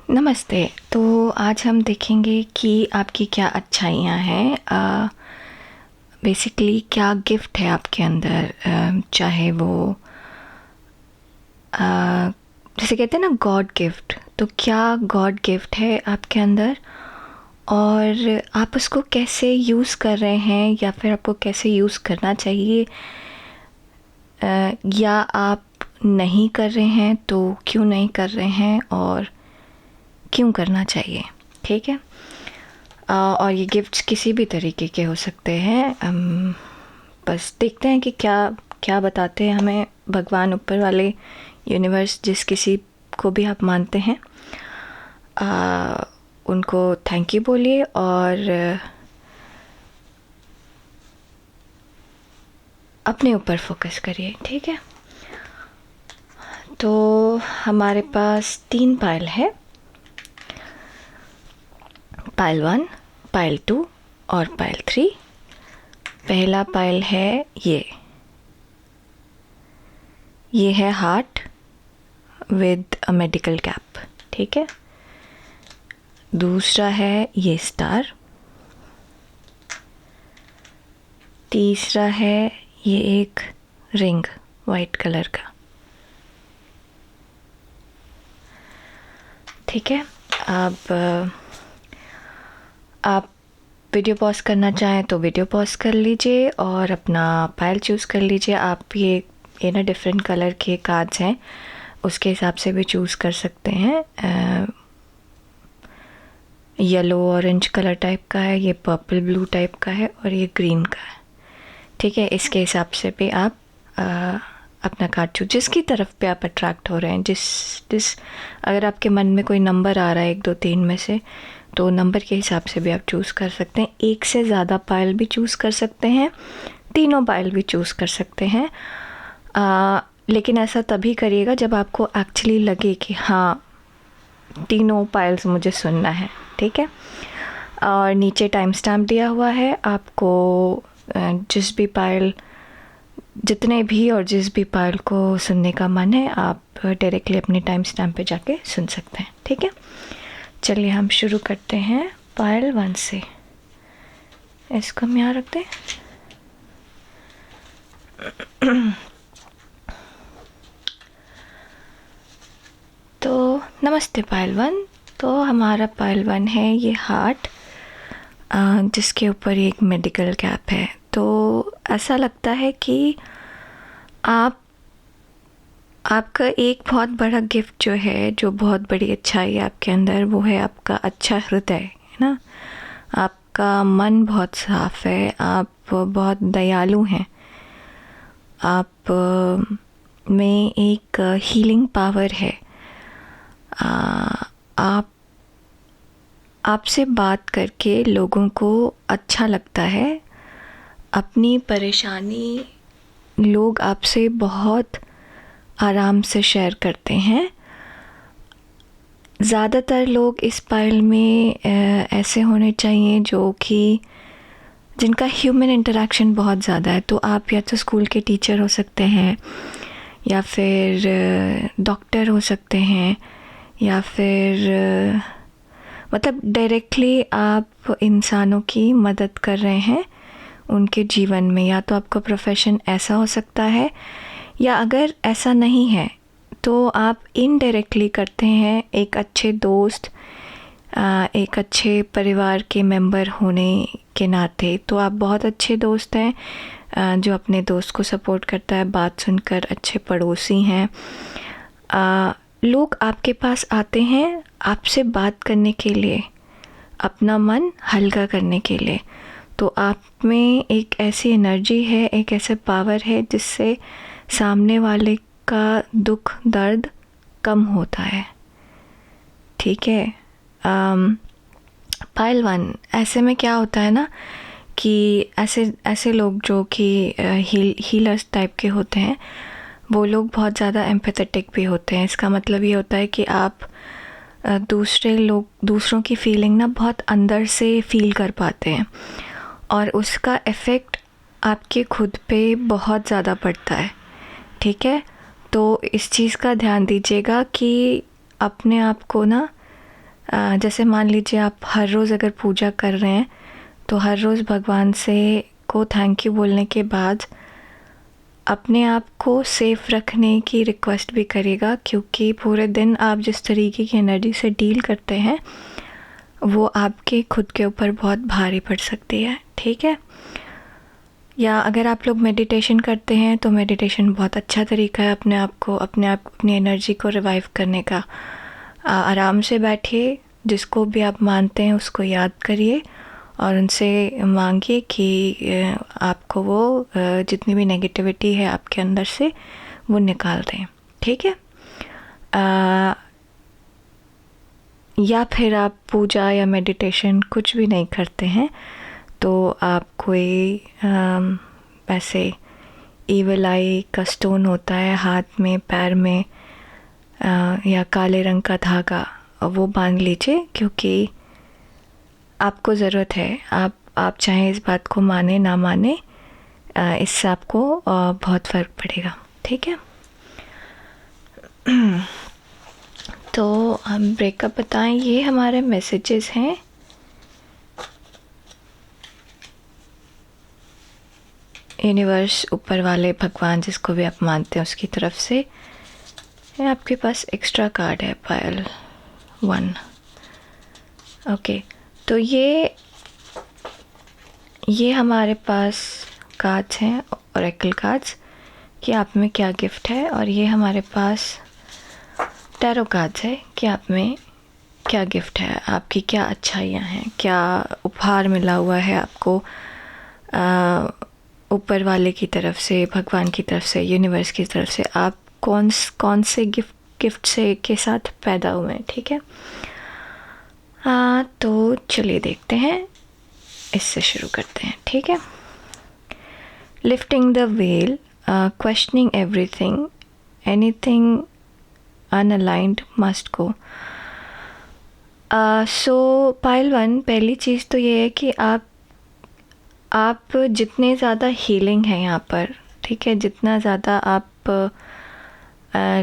नमस्ते। तो आज हम देखेंगे कि आपकी क्या अच्छाइयाँ हैं, बेसिकली क्या गिफ्ट है आपके अंदर, चाहे वो जैसे कहते हैं ना गॉड गिफ्ट, तो क्या गॉड गिफ्ट है आपके अंदर और आप उसको कैसे यूज़ कर रहे हैं या फिर आपको कैसे यूज़ करना चाहिए, या आप नहीं कर रहे हैं तो क्यों नहीं कर रहे हैं और क्यों करना चाहिए। ठीक है। और ये गिफ्ट्स किसी भी तरीके के हो सकते हैं। बस देखते हैं कि क्या क्या बताते हैं हमें भगवान, ऊपर वाले, यूनिवर्स, जिस किसी को भी आप मानते हैं। उनको थैंक यू बोलिए और अपने ऊपर फोकस करिए। ठीक है। तो हमारे पास 3 पायल है, पायल 1, पायल 2 और पायल 3। पहला पायल है ये है heart with a medical cap. ठीक है। दूसरा है ये स्टार। तीसरा है ये एक रिंग वाइट कलर का। ठीक है। अब आप वीडियो पॉज करना चाहें तो वीडियो पॉज कर लीजिए और अपना पायल चूज़ कर लीजिए। आप ये ना डिफरेंट कलर के कार्ड्स हैं, उसके हिसाब से भी चूज़ कर सकते हैं। येलो ऑरेंज कलर टाइप का है, ये पर्पल ब्लू टाइप का है और ये ग्रीन का है। ठीक है। इसके हिसाब से भी आप अपना कार्ड चूज, जिसकी तरफ पे आप अट्रैक्ट हो रहे हैं, जिस अगर आपके मन में कोई नंबर आ रहा है 1 2 3 में से, तो नंबर के हिसाब से भी आप चूज़ कर सकते हैं। एक से ज़्यादा पायल भी चूज़ कर सकते हैं, तीनों पायल भी चूज़ कर सकते हैं। लेकिन ऐसा तभी करिएगा जब आपको एक्चुअली लगे कि हाँ तीनों पायल्स मुझे सुनना है। ठीक है। और नीचे टाइम स्टैम्प दिया हुआ है। आपको जिस भी पायल, जितने भी और जिस भी पायल को सुनने का मन है, आप डायरेक्टली अपने टाइम स्टैम्प पे जाके सुन सकते हैं। ठीक है। चलिए हम शुरू करते हैं पायल 1 से। इसको हम यहाँ रखते हैं। तो नमस्ते पायल 1। तो हमारा पायल 1 है ये हार्ट, जिसके ऊपर एक मेडिकल कैप है। तो ऐसा लगता है कि आपका एक बहुत बड़ा गिफ्ट जो है, जो बहुत बड़ी अच्छाई है आपके अंदर, वो है आपका अच्छा हृदय, है ना। आपका मन बहुत साफ है, आप बहुत दयालु हैं, आप में एक हीलिंग पावर है। आप आपसे बात करके लोगों को अच्छा लगता है। अपनी परेशानी लोग आपसे बहुत आराम से शेयर करते हैं। ज़्यादातर लोग इस पायल में ऐसे होने चाहिए जो कि जिनका ह्यूमन इंटरेक्शन बहुत ज़्यादा है। तो आप या तो स्कूल के टीचर हो सकते हैं, या फिर डॉक्टर हो सकते हैं, या फिर मतलब डायरेक्टली आप इंसानों की मदद कर रहे हैं उनके जीवन में। या तो आपका प्रोफेशन ऐसा हो सकता है, या अगर ऐसा नहीं है तो आप इनडायरेक्टली करते हैं एक अच्छे दोस्त, एक अच्छे परिवार के मेंबर होने के नाते। तो आप बहुत अच्छे दोस्त हैं, जो अपने दोस्त को सपोर्ट करता है, बात सुनकर अच्छे पड़ोसी हैं। लोग आपके पास आते हैं आपसे बात करने के लिए, अपना मन हल्का करने के लिए। तो आप में एक ऐसी एनर्जी है, एक ऐसे पावर है जिससे सामने वाले का दुख दर्द कम होता है। ठीक है। पायल 1 ऐसे में क्या होता है ना कि ऐसे लोग जो कि हीलर्स टाइप के होते हैं, वो लोग बहुत ज़्यादा एम्पैथेटिक भी होते हैं। इसका मतलब ये होता है कि आप दूसरों की फीलिंग ना बहुत अंदर से फील कर पाते हैं, और उसका इफ़ेक्ट आपके खुद पे बहुत ज़्यादा पड़ता है। ठीक है। तो इस चीज़ का ध्यान दीजिएगा कि अपने आप को ना जैसे मान लीजिए आप हर रोज़ अगर पूजा कर रहे हैं तो हर रोज़ भगवान से को थैंक यू बोलने के बाद अपने आप को सेफ रखने की रिक्वेस्ट भी करेगा, क्योंकि पूरे दिन आप जिस तरीके की एनर्जी से डील करते हैं वो आपके खुद के ऊपर बहुत भारी पड़ सकती है। ठीक है। या अगर आप लोग मेडिटेशन करते हैं तो मेडिटेशन बहुत अच्छा तरीका है अपनी एनर्जी को रिवाइव करने का। आराम से बैठिए, जिसको भी आप मानते हैं उसको याद करिए और उनसे मांगिए कि आपको वो जितनी भी नेगेटिविटी है आपके अंदर से वो निकाल दें। ठीक है। या फिर आप पूजा या मेडिटेशन कुछ भी नहीं करते हैं तो आप कोई ऐसे ईवल आई का स्टोन होता है हाथ में, पैर में, या काले रंग का धागा, वो बांध लीजिए, क्योंकि आपको ज़रूरत है। आप चाहे इस बात को माने ना माने, इससे आपको बहुत फ़र्क पड़ेगा। ठीक है। तो हम ब्रेकअप बताएं, ये हमारे मैसेजेस हैं। यूनिवर्स, ऊपर वाले, भगवान, जिसको भी आप मानते हैं उसकी तरफ से। ये आपके पास एक्स्ट्रा कार्ड है, पायल 1। ओके, तो ये हमारे पास कार्ड्स हैं, ओरेकल कार्ड्स, कि आप में क्या गिफ्ट है। और ये हमारे पास टैरो कार्ड्स है कि आप में क्या गिफ्ट है, आपकी क्या अच्छाइयाँ हैं, क्या उपहार मिला हुआ है आपको ऊपर वाले की तरफ से, भगवान की तरफ से, यूनिवर्स की तरफ से। आप कौन से गिफ्ट से के साथ पैदा हुए हैं। ठीक है। तो चलिए देखते हैं, इससे शुरू करते हैं। ठीक है। Lifting the veil, questioning everything, anything unaligned must go. So pile 1, पहली चीज़ तो ये है कि आप जितने ज़्यादा हीलिंग है यहाँ पर, ठीक है, जितना ज़्यादा आप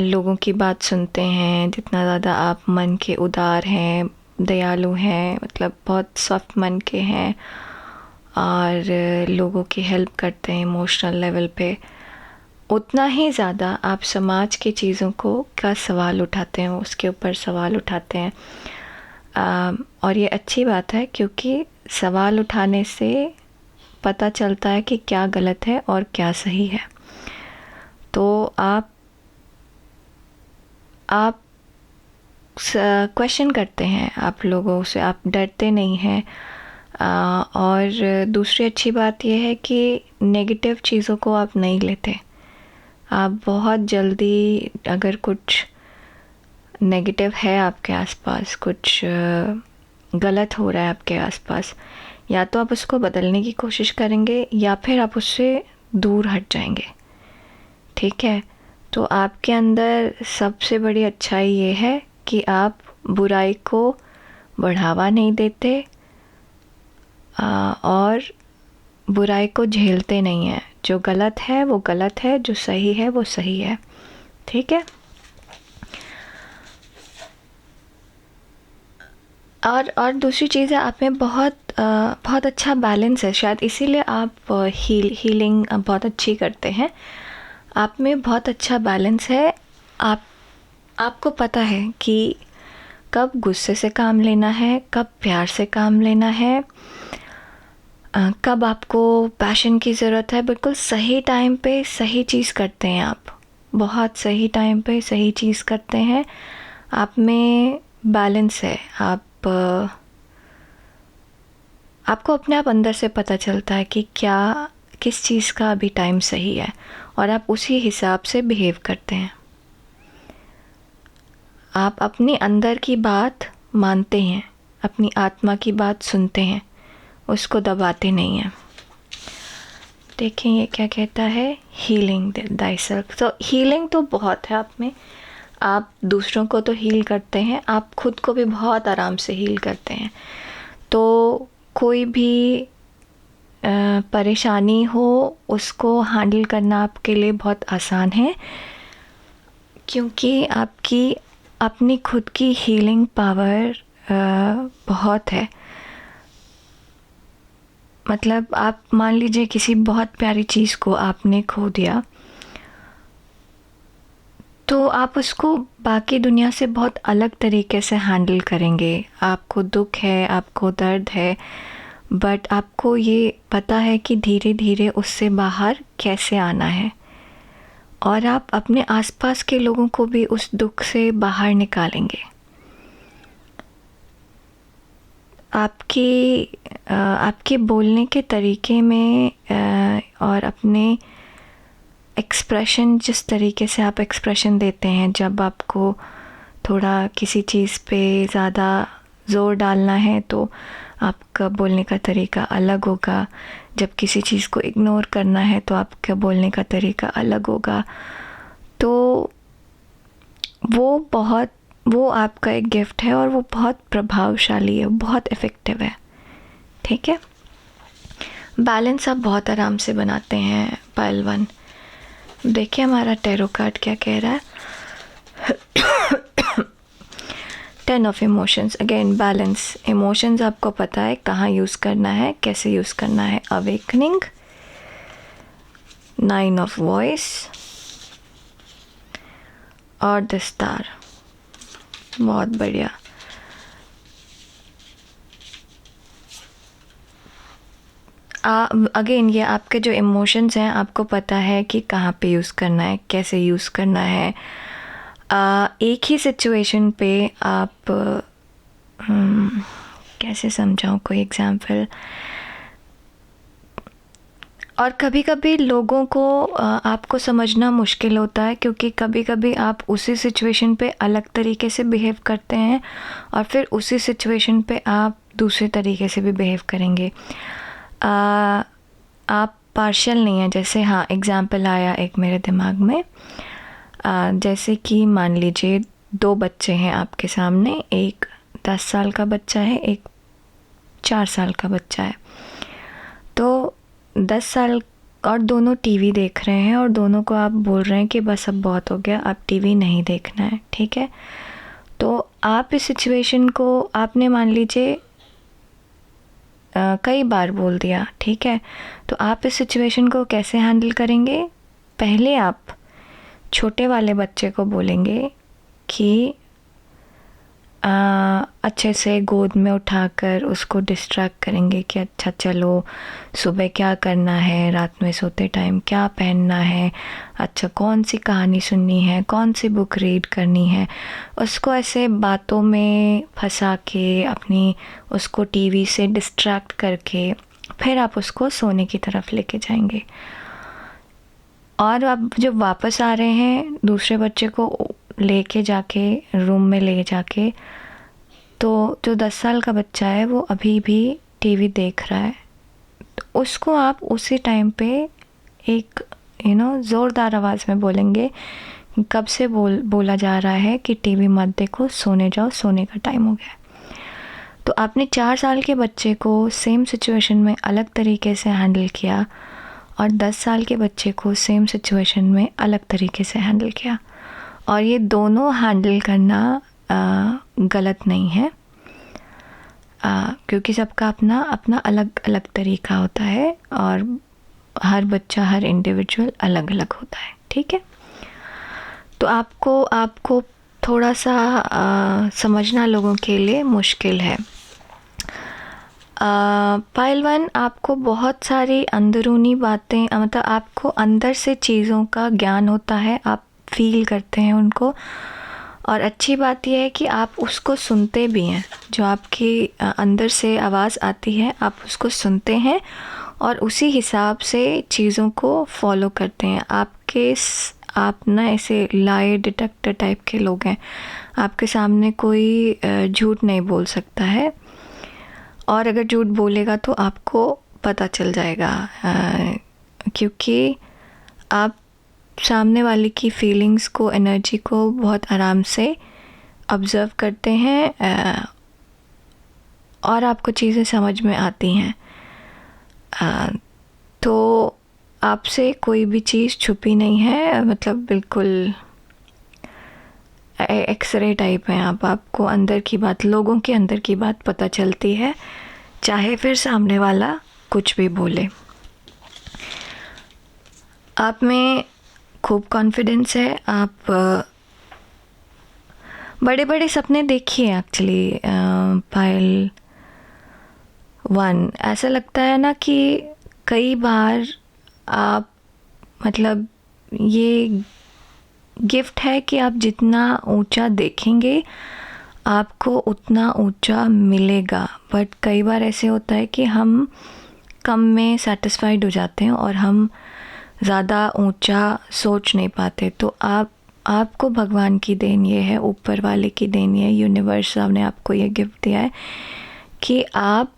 लोगों की बात सुनते हैं, जितना ज़्यादा आप मन के उदार हैं, दयालु हैं, मतलब बहुत सॉफ्ट मन के हैं और लोगों की हेल्प करते हैं इमोशनल लेवल पे, उतना ही ज़्यादा आप समाज की चीज़ों का सवाल उठाते हैं, उसके ऊपर सवाल उठाते हैं। और ये अच्छी बात है, क्योंकि सवाल उठाने से पता चलता है कि क्या गलत है और क्या सही है। तो आप क्वेश्चन करते हैं आप लोगों से, आप डरते नहीं हैं। और दूसरी अच्छी बात यह है कि नेगेटिव चीज़ों को आप नहीं लेते। आप बहुत जल्दी, अगर कुछ नेगेटिव है आपके आसपास, कुछ गलत हो रहा है आपके आसपास, या तो आप उसको बदलने की कोशिश करेंगे या फिर आप उससे दूर हट जाएंगे। ठीक है। तो आपके अंदर सबसे बड़ी अच्छाई ये है कि आप बुराई को बढ़ावा नहीं देते और बुराई को झेलते नहीं हैं। जो गलत है वो गलत है, जो सही है वो सही है। ठीक है। और दूसरी चीज़ है, आप में बहुत अच्छा बैलेंस है। शायद इसीलिए आप हीलिंग बहुत अच्छी करते हैं। आप में बहुत अच्छा बैलेंस है। आपको पता है कि कब गुस्से से काम लेना है, कब प्यार से काम लेना है, कब आपको पैशन की ज़रूरत है। बिल्कुल सही टाइम पे सही चीज़ करते हैं आप, बहुत सही टाइम पे सही चीज़ करते हैं। आप में बैलेंस है। आपको अपने आप अंदर से पता चलता है कि किस चीज़ का अभी टाइम सही है और आप उसी हिसाब से बिहेव करते हैं। आप अपनी अंदर की बात मानते हैं, अपनी आत्मा की बात सुनते हैं, उसको दबाते नहीं हैं। देखें ये क्या कहता है, हीलिंग thyself। तो हीलिंग तो बहुत है आप में। आप दूसरों को तो हील करते हैं, आप खुद को भी बहुत आराम से हील करते हैं। तो कोई भी परेशानी हो उसको हैंडल करना आपके लिए बहुत आसान है, क्योंकि आपकी अपनी खुद की हीलिंग पावर बहुत है। मतलब आप मान लीजिए किसी बहुत प्यारी चीज़ को आपने खो दिया, तो आप उसको बाकी दुनिया से बहुत अलग तरीके से हैंडल करेंगे। आपको दुख है, आपको दर्द है, बट आपको ये पता है कि धीरे धीरे उससे बाहर कैसे आना है, और आप अपने आसपास के लोगों को भी उस दुख से बाहर निकालेंगे। आपके बोलने के तरीके में और अपने एक्सप्रेशन, जिस तरीके से आप एक्सप्रेशन देते हैं, जब आपको थोड़ा किसी चीज़ पे ज़्यादा ज़ोर डालना है तो आपका बोलने का तरीका अलग होगा, जब किसी चीज़ को इग्नोर करना है तो आपका बोलने का तरीका अलग होगा। तो वो आपका एक गिफ्ट है और वो बहुत प्रभावशाली है, बहुत इफ़ेक्टिव है। ठीक है, बैलेंस आप बहुत आराम से बनाते हैं पायल 1। देखिए हमारा टैरो कार्ड क्या कह रहा है। 10 of emotions, again balance. Emotions आपको पता है कहाँ यूज़ करना है, कैसे यूज़ करना है। अवेकनिंग, 9 ऑफ वॉइस और द स्टार। बहुत बढ़िया। अगेन ये आपके जो इमोशंस हैं, आपको पता है कि कहाँ पे यूज़ करना है, कैसे यूज़ करना है। एक ही सिचुएशन पे आप कैसे समझाऊँ कोई एग्जांपल। और कभी कभी लोगों को आपको समझना मुश्किल होता है, क्योंकि कभी कभी आप उसी सिचुएशन पे अलग तरीके से बिहेव करते हैं और फिर उसी सिचुएशन पे आप दूसरे तरीके से भी बिहेव करेंगे। आप पार्शियल नहीं हैं। जैसे हाँ, एग्जांपल आया एक मेरे दिमाग में। जैसे कि मान लीजिए 2 बच्चे हैं आपके सामने, एक 10 साल का बच्चा है, एक 4 साल का बच्चा है। तो 10 साल और दोनों टीवी देख रहे हैं और दोनों को आप बोल रहे हैं कि बस अब बहुत हो गया, अब टीवी नहीं देखना है। ठीक है, तो आप इस सिचुएशन को आपने मान लीजिए कई बार बोल दिया। ठीक है, तो आप इस सिचुएशन को कैसे हैंडल करेंगे। पहले आप छोटे वाले बच्चे को बोलेंगे कि अच्छे से गोद में उठाकर उसको डिस्ट्रैक्ट करेंगे कि अच्छा चलो, सुबह क्या करना है, रात में सोते टाइम क्या पहनना है, अच्छा कौन सी कहानी सुननी है, कौन सी बुक रीड करनी है। उसको ऐसे बातों में फंसा के, अपनी उसको टीवी से डिस्ट्रैक्ट करके फिर आप उसको सोने की तरफ लेके जाएंगे। और अब जब वापस आ रहे हैं, दूसरे बच्चे को लेके जाके रूम में ले जाके, तो जो 10 साल का बच्चा है वो अभी भी टीवी देख रहा है, तो उसको आप उसी टाइम पे एक ज़ोरदार आवाज़ में बोलेंगे। कब से बोला जा रहा है कि टीवी मत देखो, सोने जाओ, सोने का टाइम हो गया। तो आपने 4 साल के बच्चे को सेम सिचुएशन में अलग तरीके से हैंडल किया और 10 साल के बच्चे को सेम सिचुएशन में अलग तरीके से हैंडल किया। और ये दोनों हैंडल करना गलत नहीं है, क्योंकि सबका अपना अपना अलग अलग तरीका होता है और हर बच्चा, हर इंडिविजुअल अलग अलग होता है। ठीक है, तो आपको थोड़ा सा समझना लोगों के लिए मुश्किल है। पायल 1, आपको बहुत सारी अंदरूनी बातें, मतलब आपको अंदर से चीज़ों का ज्ञान होता है, आप फील करते हैं उनको। और अच्छी बात यह है कि आप उसको सुनते भी हैं। जो आपकी अंदर से आवाज़ आती है, आप उसको सुनते हैं और उसी हिसाब से चीज़ों को फॉलो करते हैं। आप ना ऐसे लाई डिटेक्टर टाइप के लोग हैं। आपके सामने कोई झूठ नहीं बोल सकता है, और अगर झूठ बोलेगा तो आपको पता चल जाएगा, क्योंकि आप सामने वाले की फीलिंग्स को, एनर्जी को बहुत आराम से ऑब्ज़र्व करते हैं और आपको चीज़ें समझ में आती हैं। तो आपसे कोई भी चीज़ छुपी नहीं है, मतलब बिल्कुल एक्सरे टाइप हैं आप, आपको अंदर की बात, लोगों के अंदर की बात पता चलती है, चाहे फिर सामने वाला कुछ भी बोले। आप में खूब कॉन्फिडेंस है, आप बड़े बड़े सपने देखिए एक्चुअली। पायल 1, ऐसा लगता है ना कि कई बार आप, मतलब ये गिफ्ट है कि आप जितना ऊंचा देखेंगे आपको उतना ऊंचा मिलेगा। बट कई बार ऐसे होता है कि हम कम में सेटिस्फाइड हो जाते हैं और हम ज़्यादा ऊंचा सोच नहीं पाते। तो आपको भगवान की देन ये है, ऊपर वाले की देन ये है, यूनिवर्स ने आपको ये गिफ्ट दिया है कि आप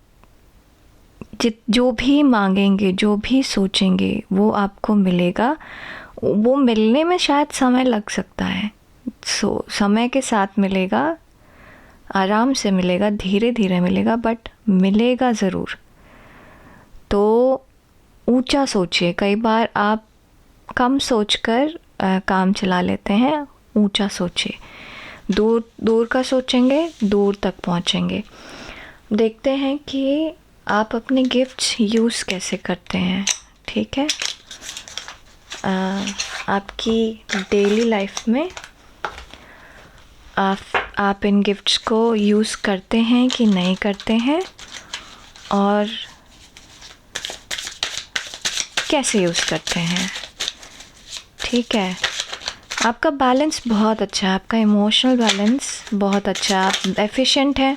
जो भी मांगेंगे, जो भी सोचेंगे, वो आपको मिलेगा। वो मिलने में शायद समय लग सकता है, समय के साथ मिलेगा, आराम से मिलेगा, धीरे धीरे मिलेगा, बट मिलेगा ज़रूर। तो ऊंचा सोचिए। कई बार आप कम सोचकर काम चला लेते हैं, ऊंचा सोचिए। दूर दूर का सोचेंगे, दूर तक पहुंचेंगे। देखते हैं कि आप अपने गिफ्ट्स यूज़ कैसे करते हैं, ठीक है। आपकी डेली लाइफ में आप इन गिफ्ट्स को यूज़ करते हैं कि नहीं करते हैं, और कैसे यूज़ करते हैं, ठीक है। आपका बैलेंस बहुत अच्छा है, आपका इमोशनल बैलेंस बहुत अच्छा है, आप एफिशिएंट हैं,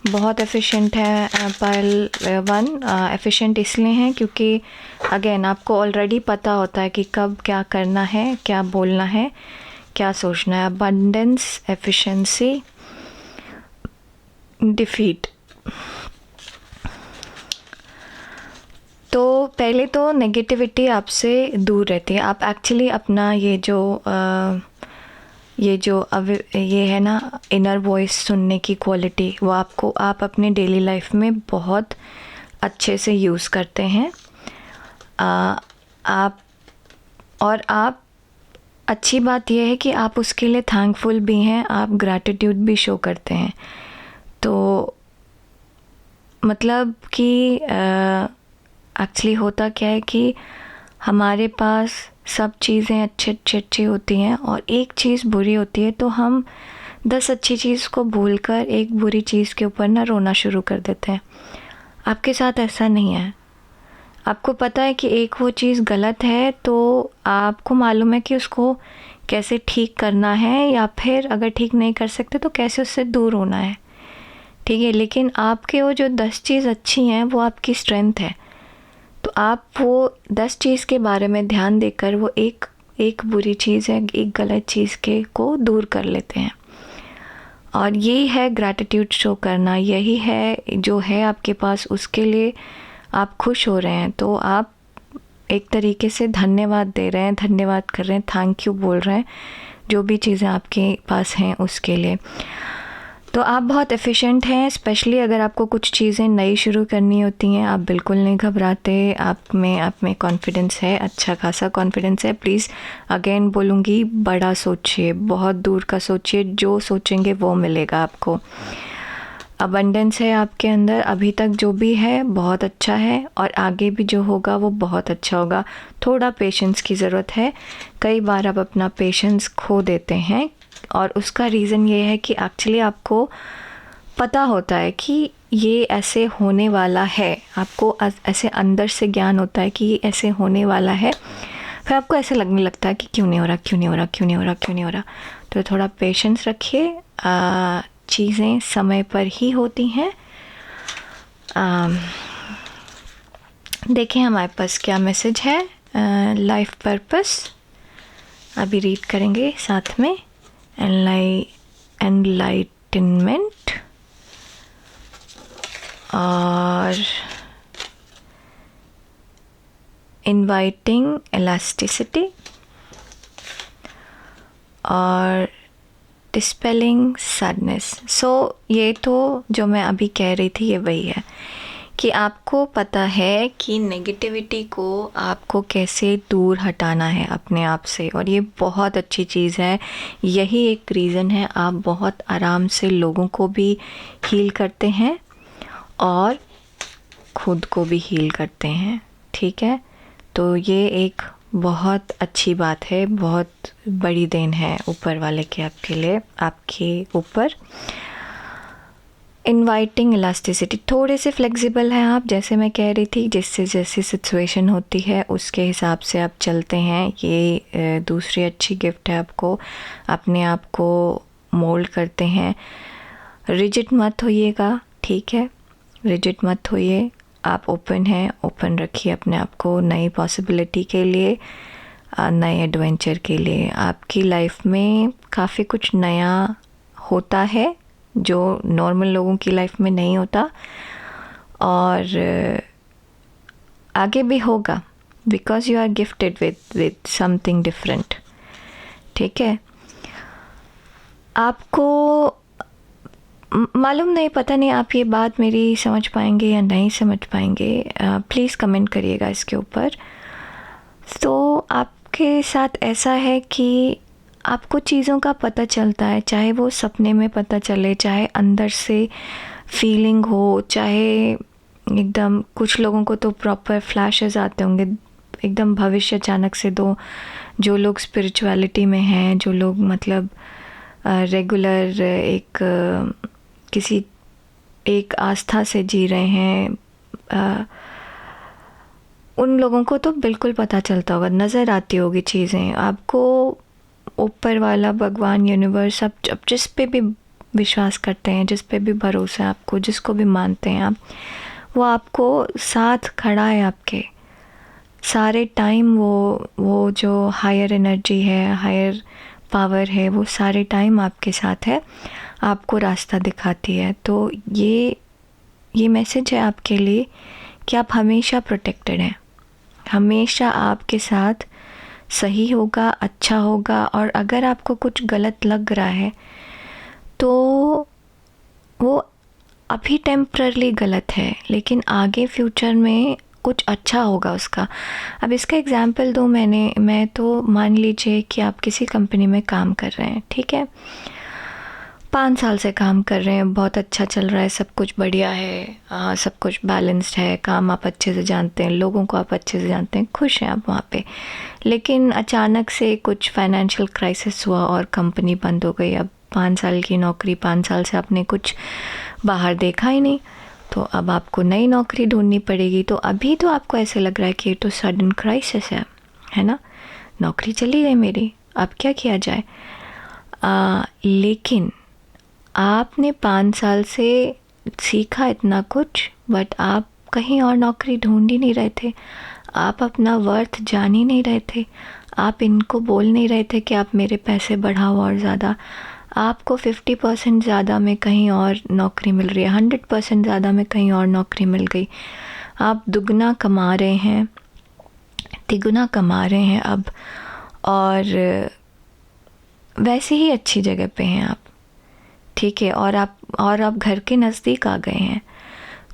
बहुत एफिशिएंट है। पायल 1 एफिशिएंट इसलिए हैं क्योंकि अगेन आपको ऑलरेडी पता होता है कि कब क्या करना है, क्या बोलना है, क्या सोचना है। Abundance, efficiency, defeat. तो पहले तो नेगेटिविटी आपसे दूर रहती है। आप एक्चुअली अपना ये है ना इनर वॉइस सुनने की क्वालिटी, वो आप अपने डेली लाइफ में बहुत अच्छे से यूज़ करते हैं। आप अच्छी बात यह है कि आप उसके लिए थैंकफुल भी हैं, आप ग्रैटिट्यूड भी शो करते हैं। तो मतलब कि एक्चुअली होता क्या है कि हमारे पास सब चीज़ें अच्छी होती हैं और एक चीज़ बुरी होती है, तो हम 10 अच्छी चीज़ को भूलकर एक बुरी चीज़ के ऊपर ना रोना शुरू कर देते हैं। आपके साथ ऐसा नहीं है। आपको पता है कि एक वो चीज़ गलत है, तो आपको मालूम है कि उसको कैसे ठीक करना है, या फिर अगर ठीक नहीं कर सकते तो कैसे उससे दूर होना है, ठीक है। लेकिन आपके वो जो 10 चीज़ अच्छी हैं वो आपकी स्ट्रेंथ है। तो आप वो 10 चीज़ के बारे में ध्यान देकर वो एक बुरी चीज़ है, एक गलत चीज़ को दूर कर लेते हैं। और यही है ग्रैटिट्यूड शो करना, यही है जो है आपके पास, उसके लिए आप खुश हो रहे हैं। तो आप एक तरीके से धन्यवाद दे रहे हैं, धन्यवाद कर रहे हैं, थैंक यू बोल रहे हैं जो भी चीज़ें आपके पास हैं उसके लिए। तो आप बहुत एफिशिएंट हैं, स्पेशली अगर आपको कुछ चीज़ें नई शुरू करनी होती हैं। आप बिल्कुल नहीं घबराते, आप में कॉन्फिडेंस है, अच्छा खासा कॉन्फिडेंस है। प्लीज़ अगेन बोलूँगी, बड़ा सोचिए, बहुत दूर का सोचिए, जो सोचेंगे वो मिलेगा आपको। अबंडेंस है आपके अंदर, अभी तक जो भी है बहुत अच्छा है, और आगे भी जो होगा वो बहुत अच्छा होगा। थोड़ा पेशेंस की ज़रूरत है, कई बार आप अपना पेशेंस खो देते हैं, और उसका रीज़न ये है कि एक्चुअली आपको पता होता है कि ये ऐसे होने वाला है, आपको ऐसे अंदर से ज्ञान होता है कि ये ऐसे होने वाला है, फिर आपको ऐसे लगने लगता है कि क्यों नहीं हो रहा। तो थोड़ा पेशेंस रखिए, चीज़ें समय पर ही होती हैं। देखें हमारे पास क्या मैसेज है। लाइफ पर्पस अभी रीड करेंगे साथ में। एनलाइटनमेंट और इनवाइटिंग इलास्टिसिटी और डिस्पेलिंग सैडनेस। सो ये तो जो मैं अभी कह रही थी ये वही है कि आपको पता है कि नेगेटिविटी को आपको कैसे दूर हटाना है अपने आप से, और ये बहुत अच्छी चीज़ है। यही एक रीज़न है आप बहुत आराम से लोगों को भी हील करते हैं और खुद को भी हील करते हैं, ठीक है। तो ये एक बहुत अच्छी बात है, बहुत बड़ी देन है ऊपर वाले के आपके लिए, आपके ऊपर। इनवाइटिंग इलास्टिसिटी, थोड़े से फ्लेक्सिबल हैं आप, जैसे मैं कह रही थी, जिससे जैसी सिचुएशन होती है उसके हिसाब से आप चलते हैं। ये दूसरी अच्छी गिफ्ट है आपको, अपने आप को मोल्ड करते हैं। रिजिड मत होइएगा, ठीक है, रिजिड मत होइए। आप ओपन हैं, ओपन रखिए अपने आप को नई पॉसिबिलिटी के लिए, नए एडवेंचर के लिए। आपकी लाइफ में काफ़ी कुछ नया होता है जो नॉर्मल लोगों की लाइफ में नहीं होता, और आगे भी होगा, because you are gifted with something different, ठीक है। आपको मालूम नहीं, पता नहीं आप ये बात मेरी समझ पाएंगे या नहीं समझ पाएंगे, प्लीज़ कमेंट करिएगा इसके ऊपर। तो आपके साथ ऐसा है कि आपको चीज़ों का पता चलता है, चाहे वो सपने में पता चले, चाहे अंदर से फीलिंग हो, चाहे एकदम, कुछ लोगों को तो प्रॉपर फ्लैशेस आते होंगे एकदम भविष्य अचानक से। दो जो लोग स्पिरिचुअलिटी में हैं, जो लोग मतलब रेगुलर किसी एक आस्था से जी रहे हैं, उन लोगों को तो बिल्कुल पता चलता होगा, नज़र आती होगी चीज़ें आपको। ऊपर वाला भगवान, यूनिवर्स, आप जिस पे भी विश्वास करते हैं, जिस पे भी भरोसा है आपको, जिसको भी मानते हैं आप, वो आपको साथ खड़ा है आपके सारे टाइम। वो जो हायर एनर्जी है, हायर पावर है, वो सारे टाइम आपके साथ है, आपको रास्ता दिखाती है। तो ये मैसेज है आपके लिए कि आप हमेशा प्रोटेक्टेड हैं, हमेशा आपके साथ सही होगा, अच्छा होगा। और अगर आपको कुछ गलत लग रहा है तो वो अभी टेम्पररी गलत है, लेकिन आगे फ्यूचर में कुछ अच्छा होगा उसका। अब इसका एग्जांपल दूँ मैं तो मान लीजिए कि आप किसी कंपनी में काम कर रहे हैं, ठीक है, 5 साल से काम कर रहे हैं, बहुत अच्छा चल रहा है, सब कुछ बढ़िया है, सब कुछ बैलेंस्ड है, काम आप अच्छे से जानते हैं, लोगों को आप अच्छे से जानते हैं, खुश हैं आप वहाँ पे। लेकिन अचानक से कुछ फाइनेंशियल क्राइसिस हुआ और कंपनी बंद हो गई। अब 5 साल की नौकरी, 5 साल से आपने कुछ बाहर देखा ही नहीं, तो अब आपको नई नौकरी ढूंढनी पड़ेगी। तो अभी तो आपको ऐसे लग रहा है कि ये तो सडन क्राइसिस है ना, नौकरी चली गई मेरी, अब क्या किया जाए। लेकिन आपने 5 साल से सीखा इतना कुछ, बट आप कहीं और नौकरी ढूंढ ही नहीं रहे थे, आप अपना वर्थ जान ही नहीं रहे थे, आप इनको बोल नहीं रहे थे कि आप मेरे पैसे बढ़ाओ और ज़्यादा। आपको 50% ज़्यादा में कहीं और नौकरी मिल रही है, 100% ज़्यादा में कहीं और नौकरी मिल गई, आप दुगना कमा रहे हैं, तिगुना कमा रहे हैं अब, और वैसे ही अच्छी जगह पे हैं आप, ठीक है। और आप घर के नज़दीक आ गए हैं।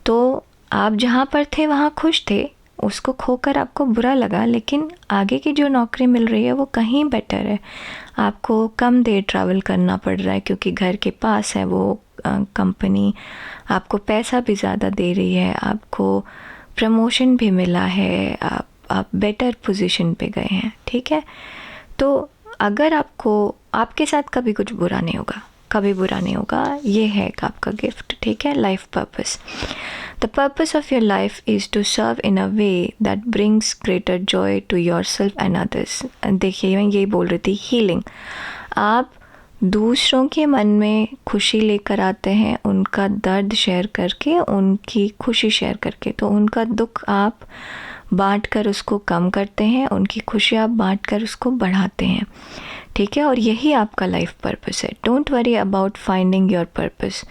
तो आप जहाँ पर थे वहाँ खुश थे, उसको खोकर आपको बुरा लगा, लेकिन आगे की जो नौकरी मिल रही है वो कहीं बेटर है। आपको कम देर ट्रैवल करना पड़ रहा है क्योंकि घर के पास है वो कंपनी, आपको पैसा भी ज़्यादा दे रही है, आपको प्रमोशन भी मिला है, आप बेटर पोजीशन पे गए हैं, ठीक है। तो अगर आपके साथ कभी कुछ बुरा नहीं होगा, कभी बुरा नहीं होगा, ये है आपका गिफ्ट, ठीक है। Life purpose, the purpose of your life is to serve in a way that brings greater joy to yourself and others. देखिए, मैं यही बोल रही थी, हीलिंग। आप दूसरों के मन में खुशी लेकर आते हैं, उनका दर्द शेयर करके, उनकी खुशी शेयर करके। तो उनका दुख आप बांट कर उसको कम करते हैं, उनकी खुशी आप बांट कर उसको बढ़ाते हैं, ठीक है। और यही आपका लाइफ पर्पस है। Don't worry about finding your purpose.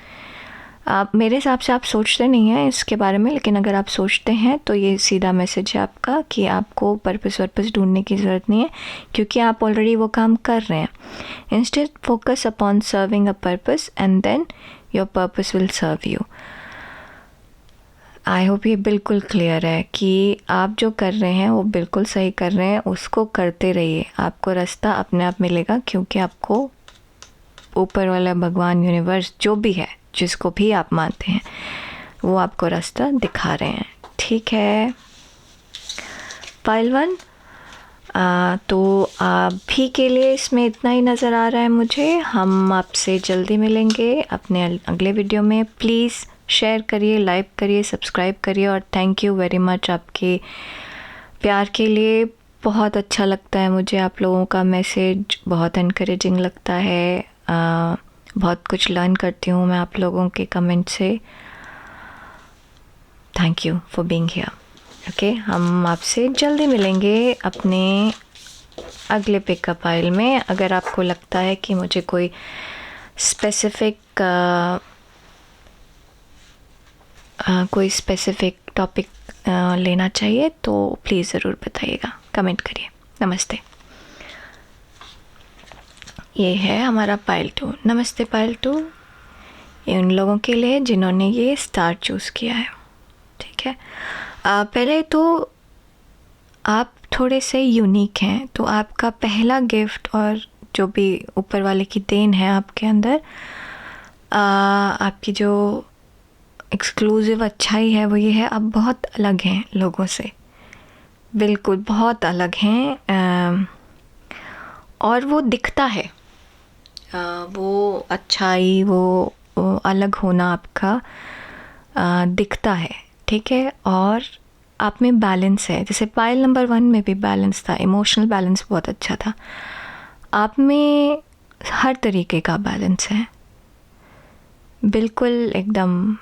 आप, मेरे हिसाब से आप सोचते नहीं हैं इसके बारे में, लेकिन अगर आप सोचते हैं तो ये सीधा मैसेज है आपका कि आपको पर्पस ढूंढने की ज़रूरत नहीं है, क्योंकि आप ऑलरेडी वो काम कर रहे हैं। Instead focus upon serving a purpose and then your purpose will serve you. I hope ये बिल्कुल क्लियर है कि आप जो कर रहे हैं वो बिल्कुल सही कर रहे हैं, उसको करते रहिए, आपको रास्ता अपने आप मिलेगा, क्योंकि आपको ऊपर वाला भगवान, यूनिवर्स, जो भी है, जिसको भी आप मानते हैं, वो आपको रास्ता दिखा रहे हैं। ठीक है पाइल 1, तो अभी के लिए इसमें इतना ही नज़र आ रहा है मुझे। हम आपसे जल्दी मिलेंगे अपने अगले वीडियो में। प्लीज़ शेयर करिए, लाइक करिए, सब्सक्राइब करिए, और थैंक यू वेरी मच आपके प्यार के लिए। बहुत अच्छा लगता है मुझे, आप लोगों का मैसेज बहुत इनकरेजिंग लगता है। बहुत कुछ लर्न करती हूँ मैं आप लोगों के कमेंट से। Thank you for being here. Okay, हम आपसे जल्दी मिलेंगे अपने अगले पिकअप फाइल में। अगर आपको लगता है कि मुझे कोई स्पेसिफिक टॉपिक लेना चाहिए तो प्लीज़ ज़रूर बताइएगा, कमेंट करिए। नमस्ते। ये है हमारा पाइल 2। नमस्ते पाइल 2। ये उन लोगों के लिए जिन्होंने ये स्टार चूज़ किया है। ठीक है, पहले तो आप थोड़े से यूनिक हैं, तो आपका पहला गिफ्ट और जो भी ऊपर वाले की देन है आपके अंदर, आपकी जो एक्सक्लूसिव अच्छाई है वो ये है, आप बहुत अलग हैं लोगों से, बिल्कुल बहुत अलग हैं। और वो दिखता है, वो अच्छाई, वो अलग होना आपका दिखता है। ठीक है, और आप में बैलेंस है। जैसे पाइल नंबर 1 में भी बैलेंस था, इमोशनल बैलेंस बहुत अच्छा था। आप में हर तरीके का बैलेंस है, बिल्कुल एकदम,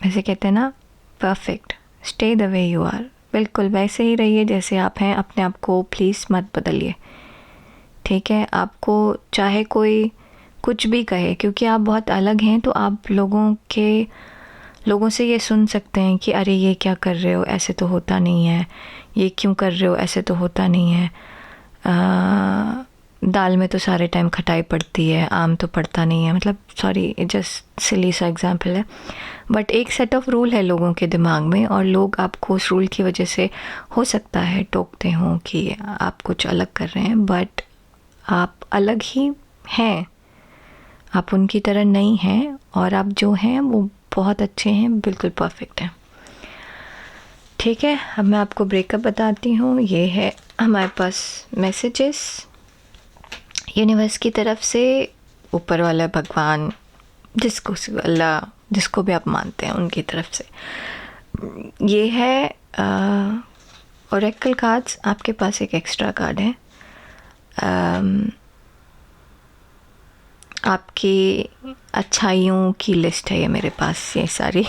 वैसे कहते हैं ना, perfect. Stay the way you are, बिल्कुल वैसे ही रहिए जैसे आप हैं। अपने आप को प्लीज़ मत बदलिए। ठीक है, आपको चाहे कोई कुछ भी कहे, क्योंकि आप बहुत अलग हैं, तो आप लोगों से ये सुन सकते हैं कि अरे ये क्या कर रहे हो, ऐसे तो होता नहीं है, ये क्यों कर रहे हो, ऐसे तो होता नहीं है, दाल में तो सारे टाइम खटाई पड़ती है, आम तो पड़ता नहीं है। मतलब सॉरी, जस्ट सिली सा एग्जांपल है, बट एक सेट ऑफ रूल है लोगों के दिमाग में, और लोग आपको उस रूल की वजह से हो सकता है टोकते हों कि आप कुछ अलग कर रहे हैं, बट आप अलग ही हैं, आप उनकी तरह नहीं हैं, और आप जो हैं वो बहुत अच्छे हैं, बिल्कुल परफेक्ट हैं। ठीक है, अब मैं आपको ब्रेकअप बताती हूँ। ये है हमारे पास मैसेजेस यूनिवर्स की तरफ से, ऊपर वाला भगवान, जिसको अल्लाह, जिसको भी आप मानते हैं, उनकी तरफ से। ये है ओरेकल कार्ड्स। आपके पास एक एक्स्ट्रा कार्ड है, आपकी अच्छाइयों की लिस्ट है ये मेरे पास, ये सारी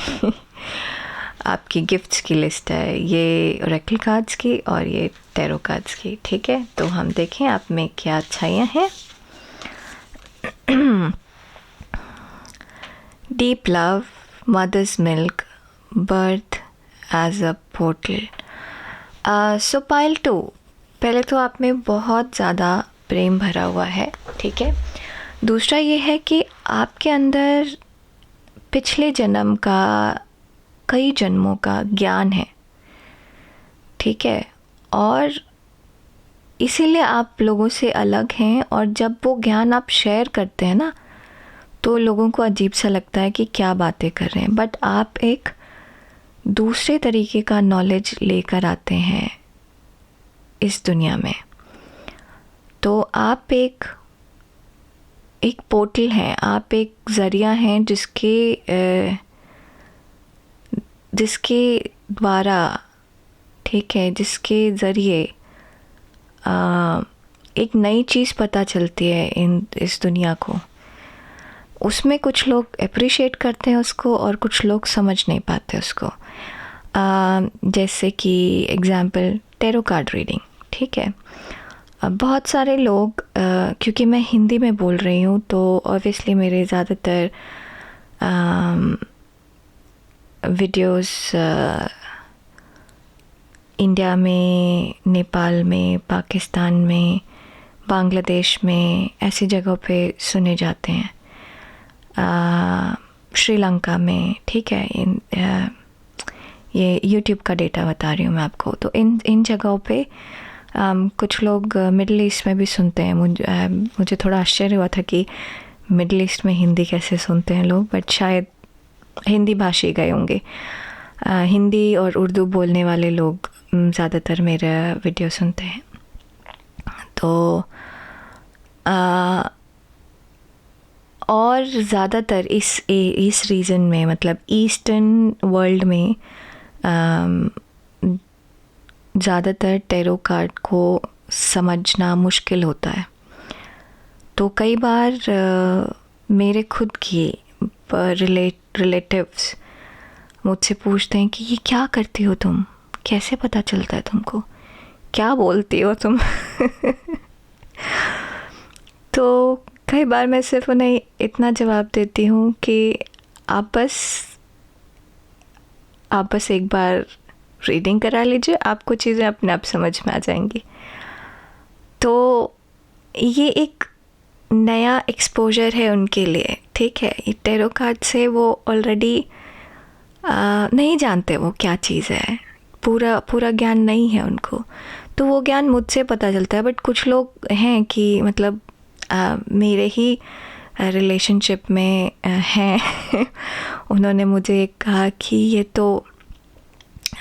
आपकी गिफ्ट्स की लिस्ट है, ये ओरेकल कार्ड्स की और ये टैरो कार्ड्स की। ठीक है, तो हम देखें आप में क्या अच्छाइयाँ हैं। Deep love, mother's milk, birth as a portal. So pile 2, पहले तो आप में बहुत ज़्यादा प्रेम भरा हुआ है। ठीक है, दूसरा ये है कि आपके अंदर पिछले जन्म का, कई जन्मों का ज्ञान है। ठीक है, और इसीलिए आप लोगों से अलग हैं, और जब वो ज्ञान आप शेयर करते हैं ना, तो लोगों को अजीब सा लगता है कि क्या बातें कर रहे हैं, बट आप एक दूसरे तरीके का नॉलेज लेकर आते हैं इस दुनिया में। तो आप एक पोर्टल हैं, आप एक ज़रिया हैं जिसके द्वारा, ठीक है, जिसके ज़रिए एक नई चीज़ पता चलती है इस दुनिया को। उसमें कुछ लोग अप्रिशिएट करते हैं उसको, और कुछ लोग समझ नहीं पाते उसको। जैसे कि एग्ज़ाम्पल टैरो कार्ड रीडिंग। ठीक है, बहुत सारे लोग, क्योंकि मैं हिंदी में बोल रही हूँ, तो ऑब्वियसली मेरे ज़्यादातर वीडियोस इंडिया में, नेपाल में, पाकिस्तान में, बांग्लादेश में, ऐसी जगहों पे सुने जाते हैं, श्रीलंका में। ठीक है, ये यूट्यूब का डेटा बता रही हूँ मैं आपको। तो इन जगहों पे कुछ लोग मिडिल ईस्ट में भी सुनते हैं। मुझे थोड़ा आश्चर्य हुआ था कि मिडिल ईस्ट में हिंदी कैसे सुनते हैं लोग, बट शायद हिंदी भाषी गए होंगे। हिंदी और उर्दू बोलने वाले लोग ज़्यादातर मेरा वीडियो सुनते हैं। तो और ज़्यादातर इस रीजन में, मतलब ईस्टर्न वर्ल्ड में ज़्यादातर टैरो कार्ड को समझना मुश्किल होता है। तो कई बार मेरे खुद के रिलेटिव्स मुझसे पूछते हैं कि ये क्या करती हो तुम, कैसे पता चलता है तुमको, क्या बोलती हो तुम। तो कई बार मैं सिर्फ उन्हें इतना जवाब देती हूँ कि आप बस एक बार रीडिंग करा लीजिए, आपको चीज़ें अपने आप समझ में आ जाएंगी। तो ये एक नया एक्सपोजर है उनके लिए, ठीक है। ये टैरो कार्ड से वो ऑलरेडी नहीं जानते वो क्या चीज़ है, पूरा ज्ञान नहीं है उनको। तो वो ज्ञान मुझसे पता चलता है। बट कुछ लोग हैं कि मतलब मेरे ही रिलेशनशिप में हैं। उन्होंने मुझे कहा कि ये तो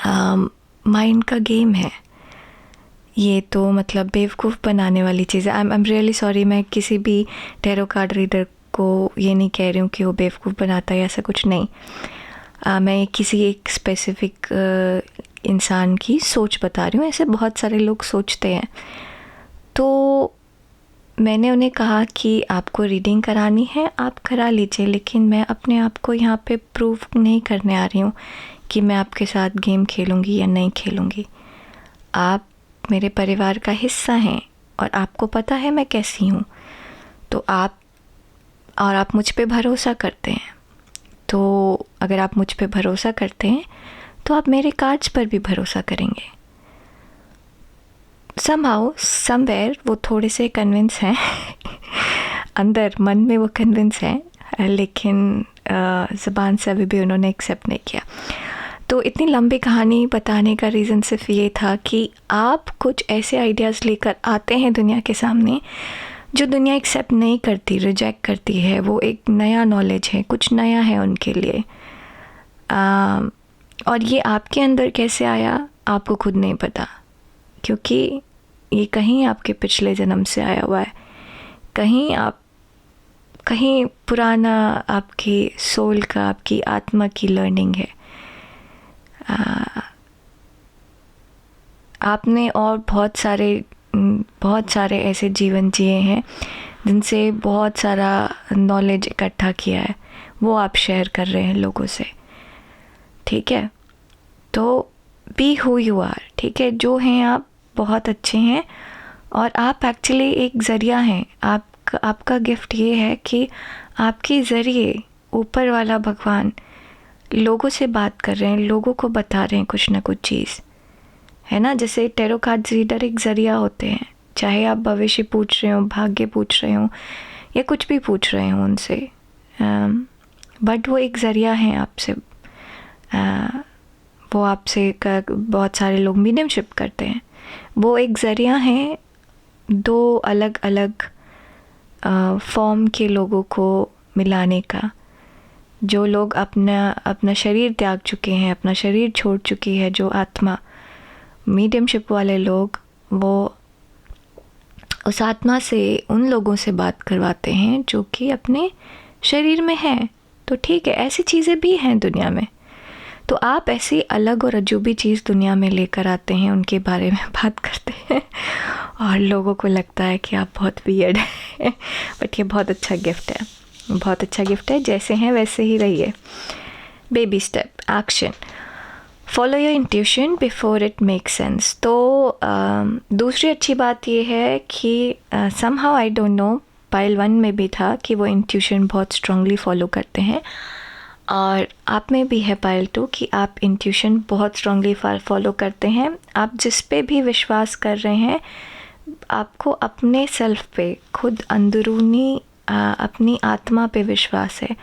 माइंड का गेम है, ये तो मतलब बेवकूफ़ बनाने वाली चीज़ है। आई एम रियली सॉरी, मैं किसी भी टैरो कार्ड रीडर को ये नहीं कह रही हूँ कि वो बेवकूफ़ बनाता है, ऐसा कुछ नहीं। मैं किसी एक स्पेसिफिक इंसान की सोच बता रही हूँ। ऐसे बहुत सारे लोग सोचते हैं। तो मैंने उन्हें कहा कि आपको रीडिंग करानी है, आप करा लीजिए, लेकिन मैं अपने आप को यहाँ पे प्रूव नहीं करने आ रही हूँ कि मैं आपके साथ गेम खेलूँगी या नहीं खेलूँगी। आप मेरे परिवार का हिस्सा हैं और आपको पता है मैं कैसी हूँ। तो आप मुझ पे भरोसा करते हैं। तो अगर आप मुझ पे भरोसा करते हैं तो आप मेरे कार्ड्स पर भी भरोसा करेंगे। somehow somewhere वो थोड़े से कन्विंस हैं अंदर मन में वो कन्विंस हैं, लेकिन ज़बान से अभी भी उन्होंने एक्सेप्ट नहीं किया। तो इतनी लंबी कहानी बताने का रीज़न सिर्फ ये था कि आप कुछ ऐसे आइडियाज़ लेकर आते हैं दुनिया के सामने जो दुनिया एक्सेप्ट नहीं करती, रिजेक्ट करती है। वो एक नया नॉलेज है, कुछ नया है उनके लिए। और ये आपके अंदर कैसे आया आपको खुद नहीं पता, क्योंकि ये कहीं आपके पिछले जन्म से आया हुआ है, कहीं पुराना आपकी सोल का, आपकी आत्मा की लर्निंग है। आपने और बहुत सारे ऐसे जीवन जिए हैं जिनसे बहुत सारा नॉलेज इकट्ठा किया है, वो आप शेयर कर रहे हैं लोगों से, ठीक है। तो बी हु यू आर, ठीक है। जो हैं आप बहुत अच्छे हैं और आप एक्चुअली एक ज़रिया हैं। आपका गिफ्ट ये है कि आपके ज़रिए ऊपर वाला भगवान लोगों से बात कर रहे हैं, लोगों को बता रहे हैं कुछ ना कुछ चीज़, है ना। जैसे टैरो कार्ड रीडर एक ज़रिया होते हैं, चाहे आप भविष्य पूछ रहे हो, भाग्य पूछ रहे हो या कुछ भी पूछ रहे हो उनसे, बट वो एक ज़रिया है आपसे। वो आपसे बहुत सारे लोग मीडियमशिप करते हैं, वो एक ज़रिया है दो अलग अलग फॉर्म के लोगों को मिलाने का। जो लोग अपना शरीर त्याग चुके हैं, अपना शरीर छोड़ चुकी है जो आत्मा, मीडियमशिप वाले लोग, वो उस आत्मा से उन लोगों से बात करवाते हैं जो कि अपने शरीर में हैं। तो ठीक है, ऐसी चीज़ें भी हैं दुनिया में। तो आप ऐसी अलग और अजूबी चीज़ दुनिया में लेकर आते हैं, उनके बारे में बात करते हैं और लोगों को लगता है कि आप बहुत वियर्ड हैं। बट ये बहुत अच्छा गिफ्ट है, बहुत अच्छा गिफ्ट है। जैसे हैं वैसे ही रहिए। Baby step action, follow your intuition before it make sense. तो दूसरी अच्छी बात ये है कि somehow I don't know, pile 1 में भी था कि वो इंट्यूशन बहुत स्ट्रांगली फॉलो करते हैं, और आप में भी है पाइल 2 कि आप इंट्यूशन बहुत स्ट्रांगली फॉलो करते हैं। आप जिस पे भी विश्वास कर रहे हैं, आपको अपने सेल्फ पे, खुद अंदरूनी अपनी आत्मा पे विश्वास है,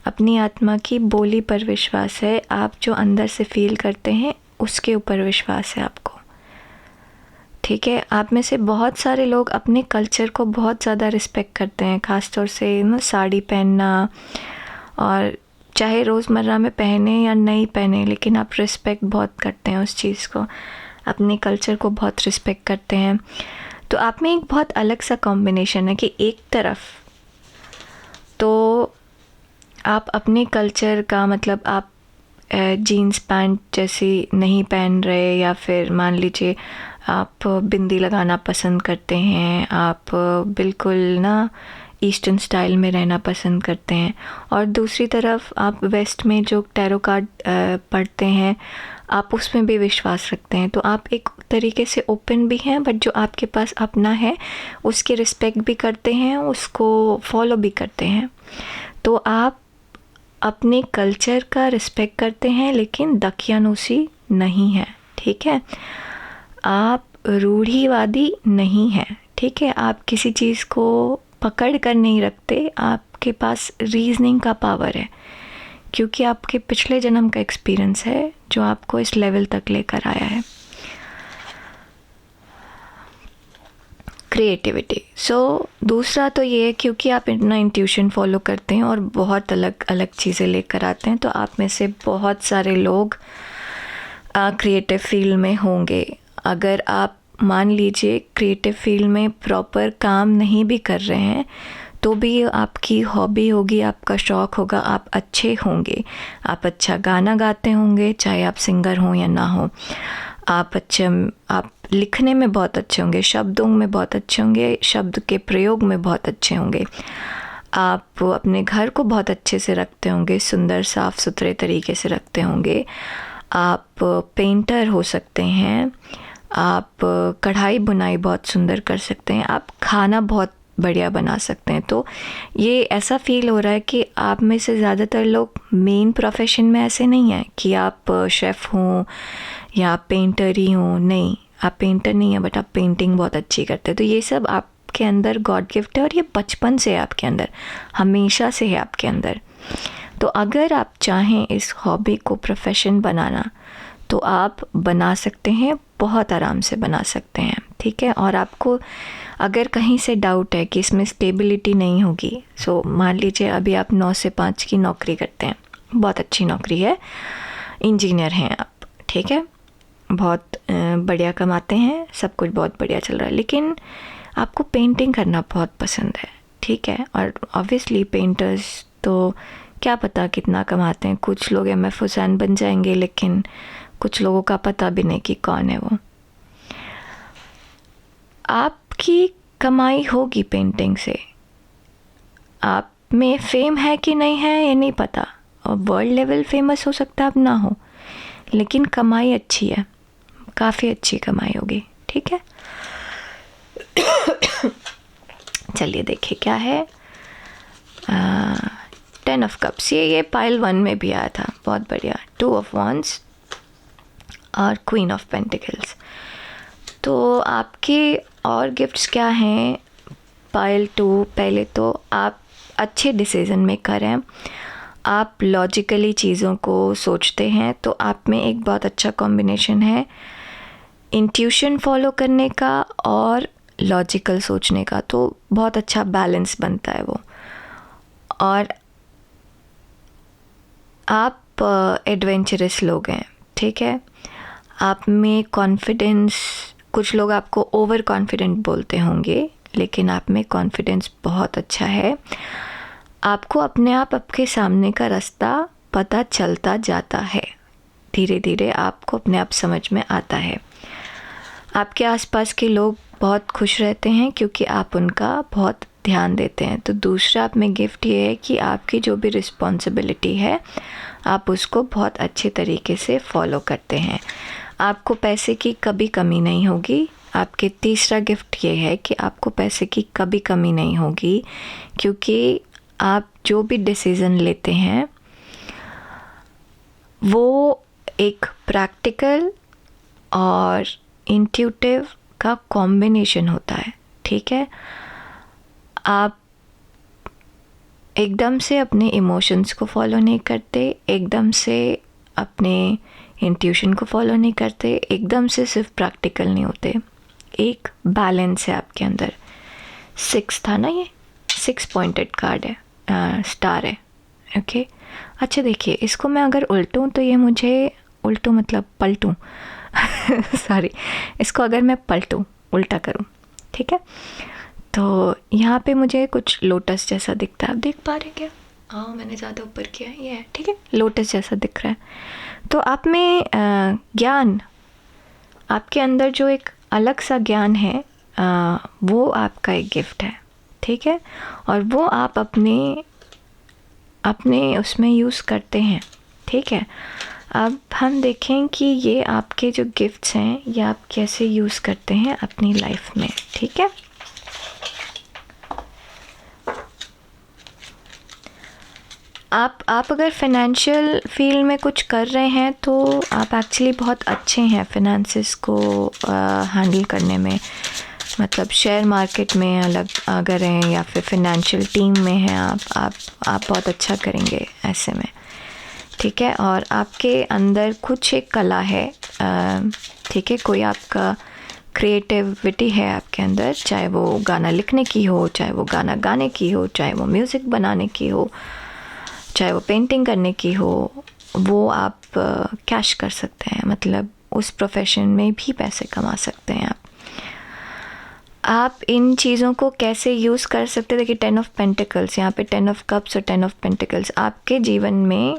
अपनी आत्मा की बोली पर विश्वास है, आप जो अंदर से फील करते हैं उसके ऊपर विश्वास है आपको, ठीक है। आप में से बहुत सारे लोग अपने कल्चर को बहुत ज़्यादा रिस्पेक्ट करते हैं, ख़ासतौर से साड़ी पहनना, और चाहे रोज़मर्रा में पहने या नहीं पहने, लेकिन आप रिस्पेक्ट बहुत करते हैं उस चीज़ को, अपने कल्चर को बहुत रिस्पेक्ट करते हैं। तो आप में एक बहुत अलग सा कॉम्बिनेशन है कि एक तरफ तो आप अपने कल्चर का मतलब आप जीन्स पैंट जैसी नहीं पहन रहे, या फिर मान लीजिए आप बिंदी लगाना पसंद करते हैं, आप बिल्कुल ना ईस्टर्न स्टाइल में रहना पसंद करते हैं, और दूसरी तरफ आप वेस्ट में जो टैरो कार्ड पढ़ते हैं आप उसमें भी विश्वास रखते हैं। तो आप एक तरीके से ओपन भी हैं, बट जो आपके पास अपना है उसकी रिस्पेक्ट भी करते हैं, उसको फॉलो भी करते हैं। तो आप अपने कल्चर का रिस्पेक्ट करते हैं लेकिन दकियानूसी नहीं है, ठीक है। आप रूढ़िवादी नहीं हैं, ठीक है। आप किसी चीज़ को पकड़ कर नहीं रखते, आपके पास रीजनिंग का पावर है, क्योंकि आपके पिछले जन्म का एक्सपीरियंस है जो आपको इस लेवल तक लेकर आया है। क्रिएटिविटी, दूसरा तो ये है क्योंकि आप इतना इंट्यूशन फॉलो करते हैं और बहुत अलग अलग चीज़ें लेकर आते हैं, तो आप में से बहुत सारे लोग क्रिएटिव फील्ड में होंगे। अगर आप मान लीजिए क्रिएटिव फील्ड में प्रॉपर काम नहीं भी कर रहे हैं तो भी आपकी हॉबी होगी, आपका शौक़ होगा, आप अच्छे होंगे, आप अच्छा गाना गाते होंगे, चाहे आप सिंगर हों या ना हो, आप लिखने में बहुत अच्छे होंगे, शब्दों में बहुत अच्छे होंगे, शब्द के प्रयोग में बहुत अच्छे होंगे, आप अपने घर को बहुत अच्छे से रखते होंगे, सुंदर साफ़ सुथरे तरीके से रखते होंगे, आप पेंटर हो सकते हैं, आप कढ़ाई बुनाई बहुत सुंदर कर सकते हैं, आप खाना बहुत बढ़िया बना सकते हैं। तो ये ऐसा फील हो रहा है कि आप में से ज़्यादातर लोग मेन प्रोफेशन में ऐसे नहीं हैं कि आप शेफ़ हों या आप पेंटर ही हों, नहीं, आप पेंटर नहीं हैं, बट आप पेंटिंग बहुत अच्छी करते हैं। तो ये सब आपके अंदर गॉड गिफ्ट है, और ये बचपन से है आपके अंदर, हमेशा से है आपके अंदर। तो अगर आप चाहें इस हॉबी को प्रोफेशन बनाना तो आप बना सकते हैं, बहुत आराम से बना सकते हैं, ठीक है। और आपको अगर कहीं से डाउट है कि इसमें स्टेबिलिटी नहीं होगी, मान लीजिए अभी आप 9 से 5 की नौकरी करते हैं, बहुत अच्छी नौकरी है, इंजीनियर हैं आप, ठीक है, बहुत बढ़िया कमाते हैं, सब कुछ बहुत बढ़िया चल रहा है, लेकिन आपको पेंटिंग करना बहुत पसंद है, ठीक है। और ऑब्वियसली पेंटर्स तो क्या पता कितना कमाते हैं, कुछ लोग MF हुसैन बन जाएंगे, लेकिन कुछ लोगों का पता भी नहीं कि कौन है वो। आपकी कमाई होगी पेंटिंग से, आप में फेम है कि नहीं है ये नहीं पता, और वर्ल्ड लेवल फेमस हो सकता है, अब ना हो, लेकिन कमाई अच्छी है, काफ़ी अच्छी कमाई होगी, ठीक है। चलिए देखिए क्या है। 10 ऑफ कप्स, ये पाइल 1 में भी आया था, बहुत बढ़िया। 2 ऑफ वॉन्ड्स और क्वीन ऑफ पेंटिकल्स। तो आपके और गिफ्ट्स क्या हैं पाइल 2? पहले तो आप अच्छे डिसीज़न मेकर हैं, आप लॉजिकली चीज़ों को सोचते हैं, तो आप में एक बहुत अच्छा कॉम्बिनेशन है इंट्यूशन फॉलो करने का और लॉजिकल सोचने का, तो बहुत अच्छा बैलेंस बनता है वो। और आप एडवेंचरस लोग हैं, ठीक है, आप में कॉन्फिडेंस, कुछ लोग आपको ओवर कॉन्फिडेंट बोलते होंगे, लेकिन आप में कॉन्फिडेंस बहुत अच्छा है, आपको अपने आप आपके सामने का रास्ता पता चलता जाता है, धीरे धीरे आपको अपने आप समझ में आता है। आपके आसपास के लोग बहुत खुश रहते हैं क्योंकि आप उनका बहुत ध्यान देते हैं। तो दूसरा आप में गिफ्ट ये है कि आपकी जो भी रिस्पॉन्सिबिलिटी है आप उसको बहुत अच्छे तरीके से फॉलो करते हैं, आपको पैसे की कभी कमी नहीं होगी। आपके तीसरा गिफ्ट ये है कि आपको पैसे की कभी कमी नहीं होगी, क्योंकि आप जो भी डिसीज़न लेते हैं वो एक प्रैक्टिकल और इंट्यूटिव का कॉम्बिनेशन होता है, ठीक है। आप एकदम से अपने इमोशंस को फॉलो नहीं करते, एकदम से अपने इंट्यूशन को फॉलो नहीं करते, एकदम से सिर्फ प्रैक्टिकल नहीं होते। एक बैलेंस है आपके अंदर। 6 था ना, ये 6 पॉइंटेड कार्ड है, स्टार है। ओके, अच्छा देखिए, इसको मैं अगर उल्टूँ तो ये मुझे उल्टूँ मतलब पलटूँ सॉरी, इसको अगर मैं पलटूँ, उल्टा करूँ, ठीक है, तो यहाँ पे मुझे कुछ लोटस जैसा दिखता है। आप देख पा रहे क्या? हाँ, मैंने ज़्यादा ऊपर किया है, ये है, ठीक है, लोटस जैसा दिख रहा है। तो आप में ज्ञान, आपके अंदर जो एक अलग सा ज्ञान है, वो आपका एक गिफ्ट है, ठीक है, और वो आप अपने उसमें यूज़ करते हैं, ठीक है। अब हम देखें कि ये आपके जो गिफ्ट्स हैं ये आप कैसे यूज़ करते हैं अपनी लाइफ में, ठीक है। आप अगर फाइनेंशियल फील्ड में कुछ कर रहे हैं तो आप एक्चुअली बहुत अच्छे हैं फाइनेंसेस को हैंडल करने में। मतलब शेयर मार्केट में अलग अगर हैं या फिर फाइनेंशियल टीम में हैं आप बहुत अच्छा करेंगे ऐसे में, ठीक है। और आपके अंदर कुछ एक कला है, ठीक है, कोई आपका क्रिएटिविटी है आपके अंदर, चाहे वो गाना लिखने की हो, चाहे वो गाना गाने की हो, चाहे वो म्यूज़िक बनाने की हो, चाहे वो पेंटिंग करने की हो, वो आप कैश कर सकते हैं। मतलब उस प्रोफेशन में भी पैसे कमा सकते हैं आप इन चीज़ों को कैसे यूज़ कर सकते हैं। देखिए 10 ऑफ पेंटिकल्स, यहाँ पे 10 ऑफ कप्स और 10 ऑफ पेंटिकल्स, आपके जीवन में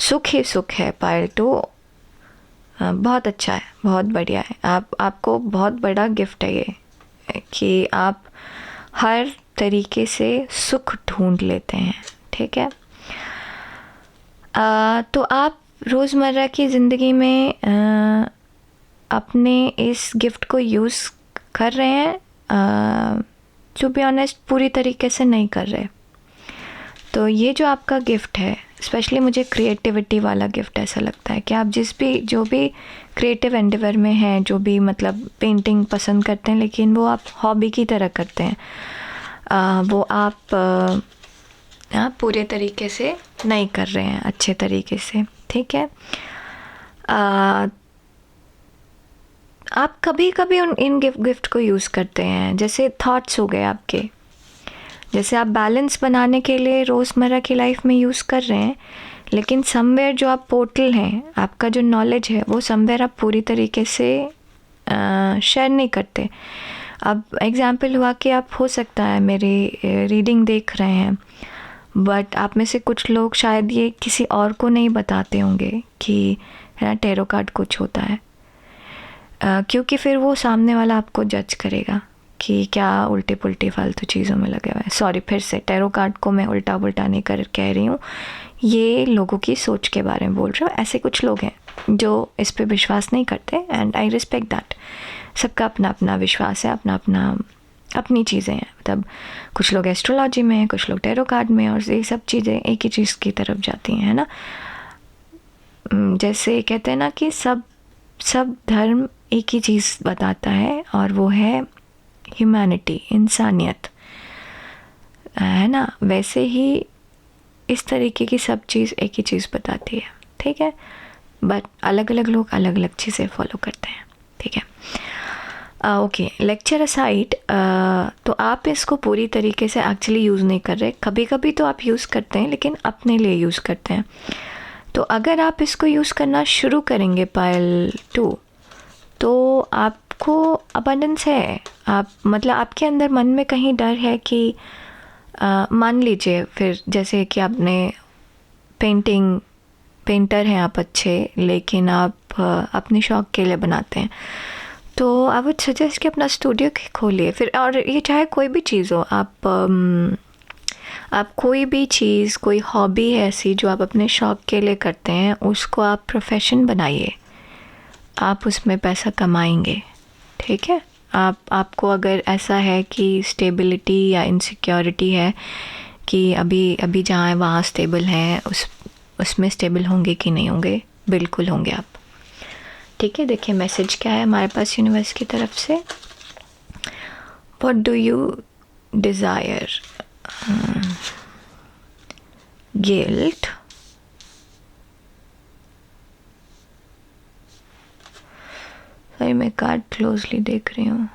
सुख ही सुख है पायल टू, बहुत अच्छा है, बहुत बढ़िया है। आपको बहुत बड़ा गिफ्ट है ये कि आप हर तरीके से सुख ढूंढ लेते हैं, ठीक है। तो आप रोज़मर्रा की ज़िंदगी में अपने इस गिफ्ट को यूज़ कर रहे हैं। टू बी ऑनेस्ट पूरी तरीके से नहीं कर रहे। तो ये जो आपका गिफ्ट है, स्पेशली मुझे क्रिएटिविटी वाला गिफ्ट ऐसा लगता है कि आप जो भी क्रिएटिव एंडेवर में हैं, जो भी मतलब पेंटिंग पसंद करते हैं लेकिन वो आप हॉबी की तरह करते हैं, वो आप पूरे तरीके से नहीं कर रहे हैं अच्छे तरीके से, ठीक है। आप कभी कभी इन गिफ्ट को यूज़ करते हैं, जैसे थॉट्स हो गए आपके, जैसे आप बैलेंस बनाने के लिए रोज़मर्रा की लाइफ में यूज़ कर रहे हैं, लेकिन समवेयर जो आप पोर्टल हैं, आपका जो नॉलेज है वो समवेयर आप पूरी तरीके से शेयर नहीं करते। अब एग्ज़ाम्पल हुआ कि आप हो सकता है मेरी रीडिंग देख रहे हैं, बट आप में से कुछ लोग शायद ये किसी और को नहीं बताते होंगे कि है ना टैरो कार्ड कुछ होता है, क्योंकि फिर वो सामने वाला आपको जज करेगा कि क्या उल्टे पुल्टे फालतू चीज़ों में लगे हुए हैं। सॉरी, फिर से टैरो कार्ड को मैं उल्टा पुल्टा नहीं कह रही हूँ, ये लोगों की सोच के बारे में बोल रही हूँ। ऐसे कुछ लोग हैं जो इस पे विश्वास नहीं करते एंड आई रिस्पेक्ट दैट। सबका अपना अपना विश्वास है, अपनी चीज़ें हैं। मतलब कुछ लोग एस्ट्रोलॉजी में हैं, कुछ लोग टैरो कार्ड में, और ये सब चीज़ें एक ही चीज़ की तरफ जाती हैं, है ना। जैसे कहते हैं ना कि सब धर्म एक ही चीज़ बताता है और वो है ह्यूमैनिटी, इंसानियत, है ना। वैसे ही इस तरीके की सब चीज़ एक ही चीज़ बताती है, ठीक है। बट अलग अलग लोग अलग अलग चीज़ें फॉलो करते हैं, ठीक है। ओके, लेक्चर असाइड, तो आप इसको पूरी तरीके से एक्चुअली यूज़ नहीं कर रहे। कभी कभी तो आप यूज़ करते हैं लेकिन अपने लिए यूज़ करते हैं। तो अगर आप इसको यूज़ करना शुरू करेंगे पायल 2, तो आपको अबंडेंस है। आप मतलब आपके अंदर मन में कहीं डर है कि मान लीजिए फिर जैसे कि आपने पेंटर हैं आप अच्छे, लेकिन आप अपने शौक़ के लिए बनाते हैं, तो आई वुड सजेस्ट कि अपना स्टूडियो खोलिए फिर। और ये चाहे कोई भी चीज़ हो, आप कोई भी चीज़, कोई हॉबी है ऐसी जो आप अपने शौक़ के लिए करते हैं, उसको आप प्रोफेशन बनाइए, आप उसमें पैसा कमाएंगे, ठीक है। आपको अगर ऐसा है कि स्टेबिलिटी या इनसिक्योरिटी है कि अभी जहाँ है वहाँ स्टेबल हैं, उसमें स्टेबल होंगे कि नहीं होंगे, बिल्कुल होंगे आप, ठीक है। देखिए मैसेज क्या है हमारे पास यूनिवर्स की तरफ से। What do you desire, guilt, सही मैं कार्ड क्लोजली देख रही हूँ.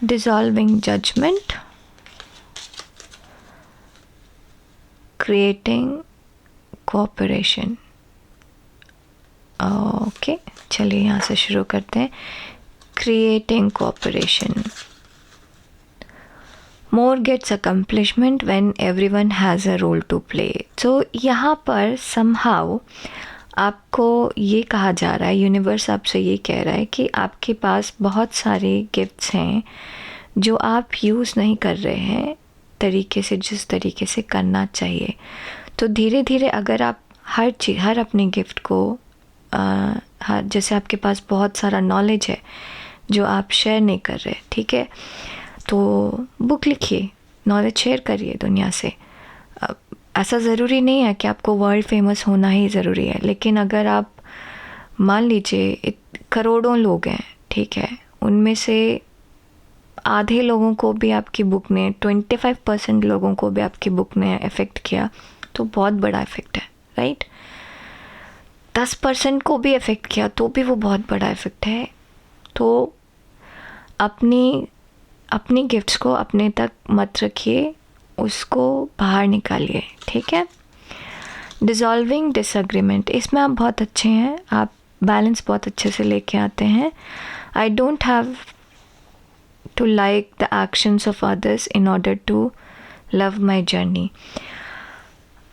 Dissolving judgment, creating cooperation. Okay, चलिए यहाँ से शुरू करते हैं. Creating cooperation. More gets accomplishment when everyone has a role to play. तो यहाँ पर somehow आपको ये कहा जा रहा है, यूनिवर्स आपसे ये कह रहा है कि आपके पास बहुत सारे गिफ्ट्स हैं जो आप यूज़ नहीं कर रहे हैं तरीके से, जिस तरीके से करना चाहिए. तो धीरे धीरे अगर आप हर अपने गिफ्ट को जैसे आपके पास बहुत सारा नॉलेज है जो आप शेयर नहीं कर रहे, ठीक है, तो बुक लिखिए, नॉलेज शेयर करिए दुनिया से. ऐसा ज़रूरी नहीं है कि आपको वर्ल्ड फेमस होना ही ज़रूरी है, लेकिन अगर आप मान लीजिए करोड़ों लोग हैं, ठीक है, उनमें से आधे लोगों को भी आपकी बुक ने 25% लोगों को भी आपकी बुक ने अफेक्ट किया, तो बहुत बड़ा इफ़ेक्ट है, राइट. 10% को भी अफेक्ट किया तो भी वो बहुत बड़ा इफ़ेक्ट है. तो अपनी गिफ्ट्स को अपने तक मत रखिए, उसको बाहर निकालिए, ठीक है. डिज़ॉल्विंग डिसएग्रीमेंट, इसमें आप बहुत अच्छे हैं, आप बैलेंस बहुत अच्छे से लेके आते हैं. I don't have to like the actions of others in order to love my journey.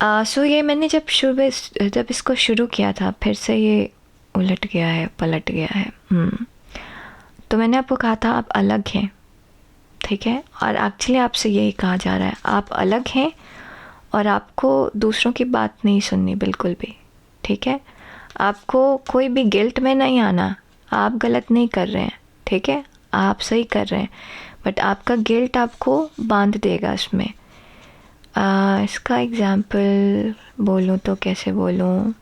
So ये मैंने जब इसको शुरू किया था, फिर से ये पलट गया है. तो मैंने आपको कहा था आप अलग हैं, ठीक है, और एक्चुअली आपसे यही कहा जा रहा है, आप अलग हैं और आपको दूसरों की बात नहीं सुननी बिल्कुल भी, ठीक है. आपको कोई भी गिल्ट में नहीं आना, आप गलत नहीं कर रहे हैं, ठीक है, आप सही कर रहे हैं, बट आपका गिल्ट आपको बांध देगा इसमें. इसका एग्जाम्पल बोलूँ तो कैसे बोलूँ,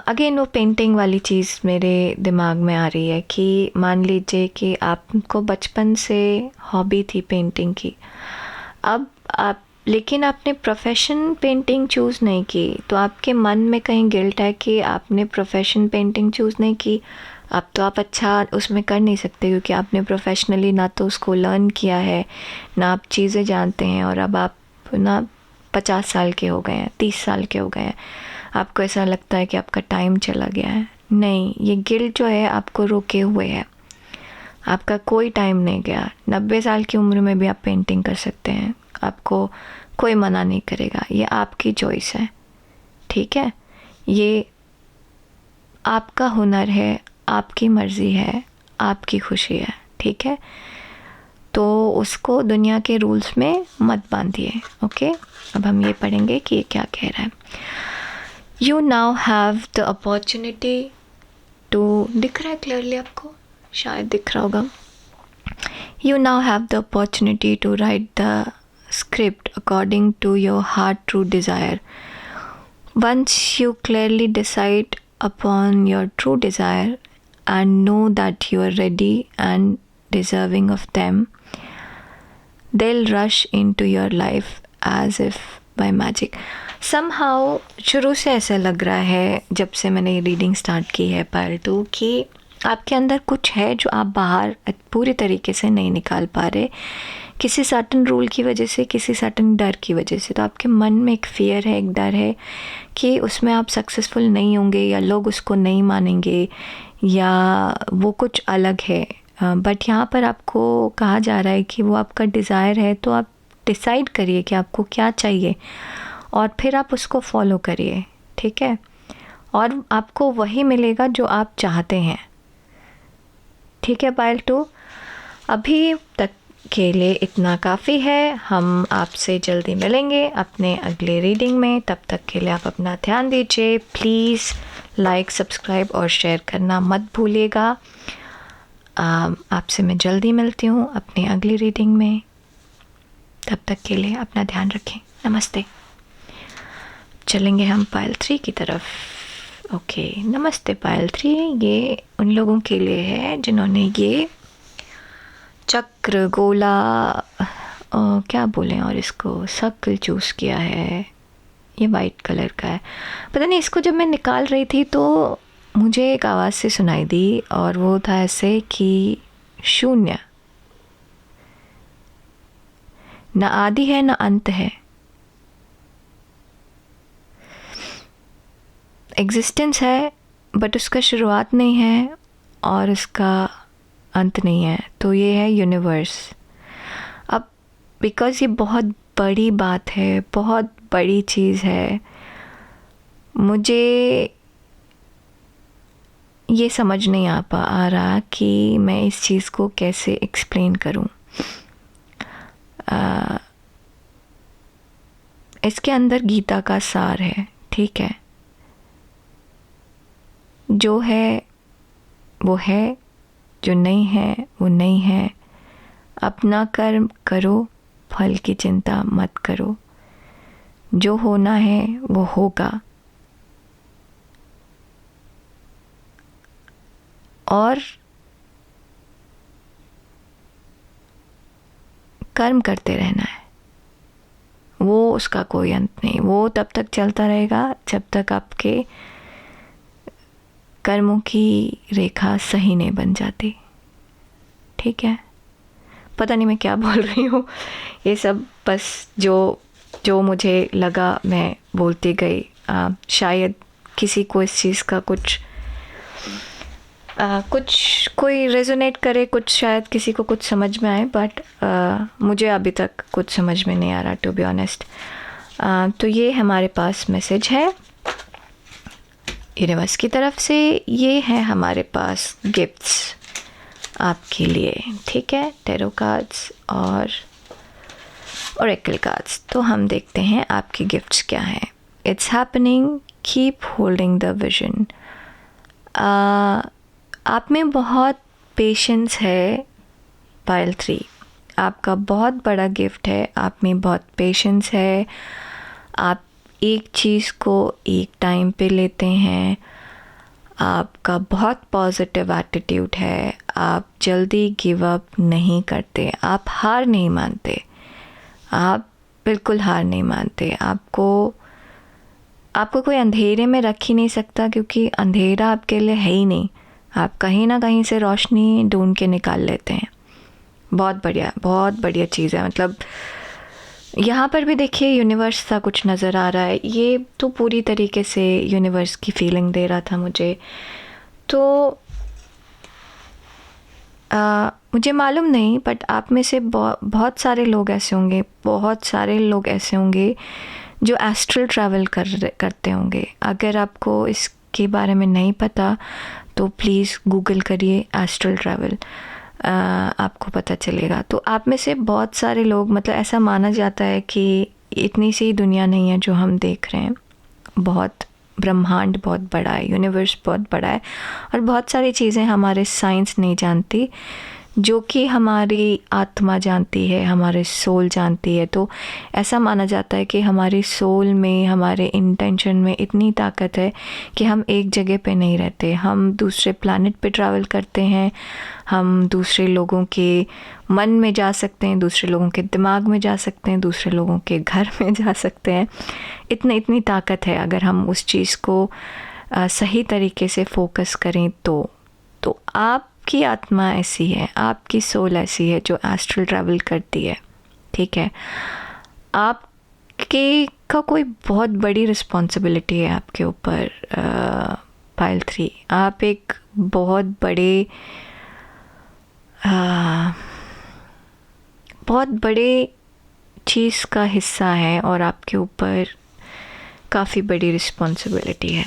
अगेन वो पेंटिंग वाली चीज़ मेरे दिमाग में आ रही है कि मान लीजिए कि आपको बचपन से हॉबी थी पेंटिंग की, अब लेकिन आपने प्रोफेशन पेंटिंग चूज़ नहीं की, तो आपके मन में कहीं गिल्ट है कि आपने प्रोफेशन पेंटिंग चूज़ नहीं की. अब तो आप अच्छा उसमें कर नहीं सकते क्योंकि आपने प्रोफेशनली ना तो उसको लर्न किया है, ना आप चीज़ें जानते हैं, और अब आप ना 50 साल के हो गए हैं, 30 साल के हो गए हैं, आपको ऐसा लगता है कि आपका टाइम चला गया है. नहीं, ये गिल्ट जो है आपको रोके हुए है, आपका कोई टाइम नहीं गया. 90 साल की उम्र में भी आप पेंटिंग कर सकते हैं, आपको कोई मना नहीं करेगा. ये आपकी चॉइस है, ठीक है, ये आपका हुनर है, आपकी मर्ज़ी है, आपकी खुशी है, ठीक है. तो उसको दुनिया के रूल्स में मत बांधिए. ओके, अब हम ये पढ़ेंगे कि ये क्या कह रहा है. You now have the opportunity to, दिख रहा है क्लियरली आपको, शायद दिख रहा होगा. You now have the opportunity to write the script according to your heart true desire. Once you clearly decide upon your true desire and know that you are ready and deserving of them, they'll rush into your life as if by magic. Somehow शुरू से ऐसा लग रहा है जब से मैंने reading start की है पार्ट 2 कि आपके अंदर कुछ है जो आप बाहर पूरी तरीके से नहीं निकाल पा रहे, किसी सर्टन रूल की वजह से, किसी सर्टन डर की वजह से. तो आपके मन में एक फ़ियर है, एक डर है कि उसमें आप सक्सेसफुल नहीं होंगे, या लोग उसको नहीं मानेंगे, या वो कुछ अलग है. बट यहाँ पर आपको कहा जा रहा है कि वो आपका डिज़ायर है, तो आप डिसाइड करिए कि आपको क्या चाहिए और फिर आप उसको फॉलो करिए, ठीक है, और आपको वही मिलेगा जो आप चाहते हैं, ठीक है. पाइल 2, अभी तक के लिए इतना काफ़ी है. हम आपसे जल्दी मिलेंगे अपने अगले रीडिंग में. तब तक के लिए आप अपना ध्यान दीजिए. प्लीज़ लाइक, सब्सक्राइब और शेयर करना मत भूलिएगा. आपसे मैं जल्दी मिलती हूँ अपनी अगली रीडिंग में. तब तक के लिए अपना ध्यान रखें. नमस्ते. चलेंगे हम पायल 3 की तरफ। ओके, नमस्ते पायल 3। ये उन लोगों के लिए है जिन्होंने ये चक्र, गोला, क्या बोलें, और इसको सर्कल चूज़ किया है। ये वाइट कलर का है। पता नहीं, इसको जब मैं निकाल रही थी तो मुझे एक आवाज़ से सुनाई दी और वो था ऐसे कि शून्य, न आदि है न अंत है। एग्जिस्टेंस है बट उसका शुरुआत नहीं है और उसका अंत नहीं है। तो ये है यूनिवर्स। अब बिकॉज़ ये बहुत बड़ी बात है, बहुत बड़ी चीज़ है, मुझे ये समझ नहीं आ रहा कि मैं इस चीज़ को कैसे एक्सप्लेन करूं। इसके अंदर गीता का सार है, ठीक है। जो है वो है, जो नहीं है वो नहीं है। अपना कर्म करो, फल की चिंता मत करो। जो होना है वो होगा। और कर्म करते रहना है, वो उसका कोई अंत नहीं। वो तब तक चलता रहेगा जब तक आपके कर्मों की रेखा सही नहीं बन जाती, ठीक है। पता नहीं मैं क्या बोल रही हूँ, ये सब बस जो मुझे लगा मैं बोलती गई। शायद किसी को इस चीज़ का कुछ कोई रेजोनेट करे, कुछ शायद किसी को कुछ समझ में आए, बट मुझे अभी तक कुछ समझ में नहीं आ रहा, टू बी ऑनेस्ट। तो ये हमारे पास मैसेज है यूनिवर्स की तरफ से। ये है हमारे पास गिफ्ट्स आपके लिए, ठीक है। टैरो कार्ड्स और ओरेकल कार्ड्स। तो हम देखते हैं आपके गिफ्ट्स क्या हैं। It's happening, keep holding the vision. आप में बहुत पेशेंस है पायल 3। आपका बहुत बड़ा गिफ्ट है, आप में बहुत पेशेंस है। आप एक चीज़ को एक टाइम पे लेते हैं। आपका बहुत पॉजिटिव एटीट्यूड है। आप जल्दी गिव अप नहीं करते, आप हार नहीं मानते, आप बिल्कुल हार नहीं मानते। आपको कोई अंधेरे में रख ही नहीं सकता, क्योंकि अंधेरा आपके लिए है ही नहीं। आप कहीं ना कहीं से रोशनी ढूंढ के निकाल लेते हैं। बहुत बढ़िया चीज़ है। मतलब यहाँ पर भी देखिए यूनिवर्स सा कुछ नज़र आ रहा है। ये तो पूरी तरीके से यूनिवर्स की फीलिंग दे रहा था मुझे। तो मुझे मालूम नहीं, बट आप में से बहुत सारे लोग ऐसे होंगे जो एस्ट्रल ट्रैवल करते होंगे। अगर आपको इसके बारे में नहीं पता तो प्लीज़ गूगल करिए एस्ट्रल ट्रैवल, आपको पता चलेगा। तो आप में से बहुत सारे लोग, मतलब ऐसा माना जाता है कि इतनी सी दुनिया नहीं है जो हम देख रहे हैं। बहुत ब्रह्मांड बहुत बड़ा है, यूनिवर्स बहुत बड़ा है, और बहुत सारी चीज़ें हमारे साइंस नहीं जानती, जो कि हमारी आत्मा जानती है, हमारे सोल जानती है। तो ऐसा माना जाता है कि हमारी सोल में, हमारे इंटेंशन में इतनी ताकत है कि हम एक जगह पे नहीं रहते, हम दूसरे प्लैनेट पे ट्रैवल करते हैं। हम दूसरे लोगों के मन में जा सकते हैं, दूसरे लोगों के दिमाग में जा सकते हैं, दूसरे लोगों के घर में जा सकते हैं। इतनी ताकत है अगर हम उस चीज़ को सही तरीके से फोकस करें तो आपकी आत्मा ऐसी है, आपकी सोल ऐसी है जो एस्ट्रल ट्रैवल करती है, ठीक है। आपके का कोई बहुत बड़ी रिस्पॉन्सिबिलिटी है आपके ऊपर पायल 3। आप एक बहुत बड़े चीज़ का हिस्सा है और आपके ऊपर काफ़ी बड़ी रिस्पॉन्सिबिलिटी है।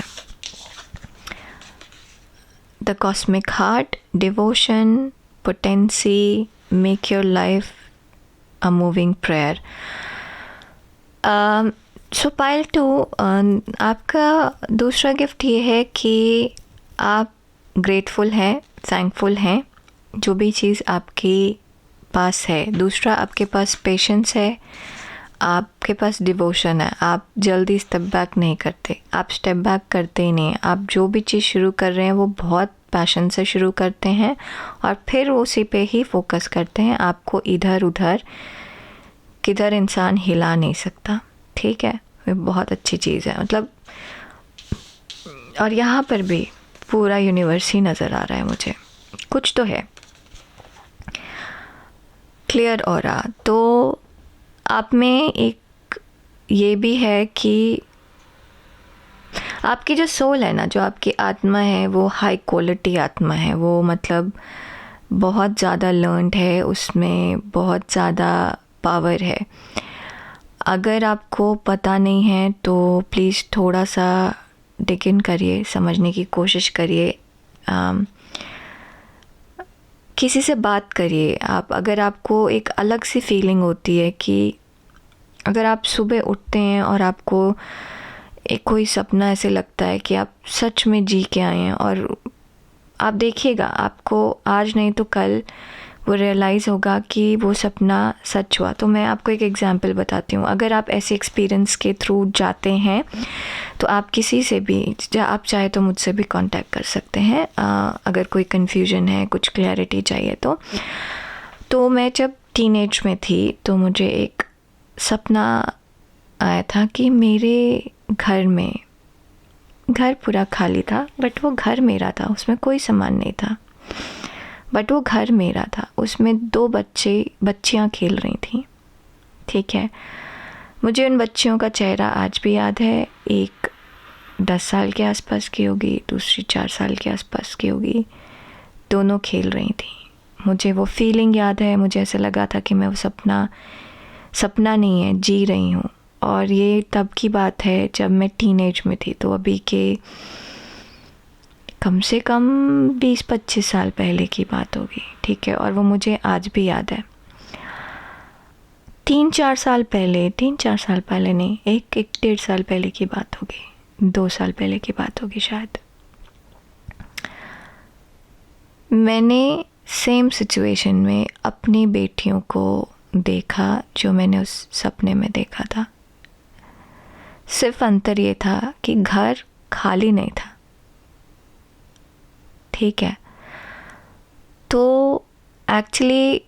The cosmic heart, devotion, potency, make your life a moving prayer. So पायल 2, आपका दूसरा गिफ्ट ये है कि आप ग्रेटफुल हैं, थैंकफुल हैं जो भी चीज़ आपके पास है। दूसरा, आपके पास पेशेंस है, आपके पास डिवोशन है, आप जल्दी स्टेप बैक नहीं करते, आप स्टेप बैक करते ही नहीं। आप जो भी चीज़ शुरू कर रहे हैं वो बहुत पैशन से शुरू करते हैं और फिर उसी पे ही फोकस करते हैं। आपको इधर उधर किधर इंसान हिला नहीं सकता, ठीक है। ये बहुत अच्छी चीज़ है, मतलब। और यहाँ पर भी पूरा यूनिवर्स ही नज़र आ रहा है मुझे, कुछ तो है क्लियर ऑरा। तो आप में एक ये भी है कि आपकी जो सोल है ना, जो आपकी आत्मा है, वो हाई क्वालिटी आत्मा है। वो मतलब बहुत ज़्यादा लर्न्ड है, उसमें बहुत ज़्यादा पावर है। अगर आपको पता नहीं है तो प्लीज़ थोड़ा सा डिग इन करिए, समझने की कोशिश करिए, किसी से बात करिए। आप अगर आपको एक अलग सी फीलिंग होती है कि अगर आप सुबह उठते हैं और आपको एक कोई सपना ऐसे लगता है कि आप सच में जी के आए हैं, और आप देखिएगा आपको आज नहीं तो कल वो रियलाइज़ होगा कि वो सपना सच हुआ। तो मैं आपको एक एग्जांपल बताती हूँ। अगर आप ऐसे एक्सपीरियंस के थ्रू जाते हैं तो आप किसी से भी, आप चाहे तो मुझसे भी कांटेक्ट कर सकते हैं अगर कोई कन्फ्यूजन है, कुछ क्लैरिटी चाहिए तो मैं जब टीनेज में थी तो मुझे एक सपना आया था कि मेरे घर पूरा खाली था, बट वो घर मेरा था, उसमें कोई सामान नहीं था, बट वो घर मेरा था। उसमें 2 बच्चियाँ खेल रही थी, ठीक है। मुझे उन बच्चियों का चेहरा आज भी याद है। एक 10 साल के आसपास की होगी, दूसरी 4 साल के आसपास की होगी। दोनों खेल रही थी। मुझे वो फीलिंग याद है। मुझे ऐसा लगा था कि मैं वो सपना नहीं है, जी रही हूँ। और ये तब की बात है जब मैं टीनेज में थी, तो अभी के कम से कम 20-25 साल पहले की बात होगी, ठीक है। और वो मुझे आज भी याद है। 3-4 साल पहले नहीं, एक 1.5 साल पहले की बात होगी, 2 साल पहले की बात होगी शायद। मैंने सेम सिचुएशन में अपनी बेटियों को देखा जो मैंने उस सपने में देखा था। सिर्फ अंतर ये था कि घर खाली नहीं था, ठीक है। तो एक्चुअली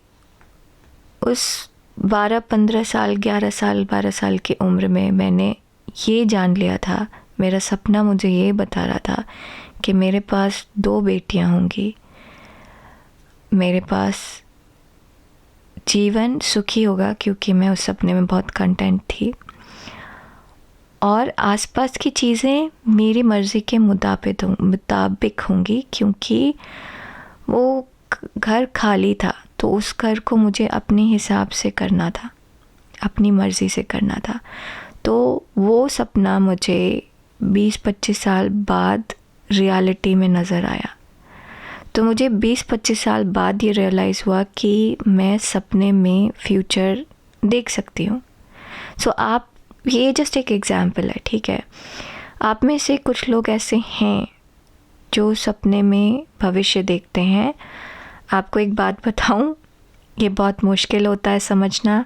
उस 12-15 साल, 11 साल, 12 साल की उम्र में मैंने ये जान लिया था, मेरा सपना मुझे ये बता रहा था कि मेरे पास 2 बेटियां होंगी, मेरे पास जीवन सुखी होगा क्योंकि मैं उस सपने में बहुत कंटेंट थी, और आसपास की चीज़ें मेरी मर्ज़ी के मुताबिक होंगी क्योंकि वो घर खाली था। तो उस घर को मुझे अपने हिसाब से करना था, अपनी मर्ज़ी से करना था। तो वो सपना मुझे 20-25 साल बाद रियलिटी में नज़र आया। तो मुझे 20-25 साल बाद ये रियलाइज़ हुआ कि मैं सपने में फ्यूचर देख सकती हूँ। सो आप, ये जस्ट एक एग्जाम्पल है, ठीक है। आप में से कुछ लोग ऐसे हैं जो सपने में भविष्य देखते हैं। आपको एक बात बताऊं, ये बहुत मुश्किल होता है समझना।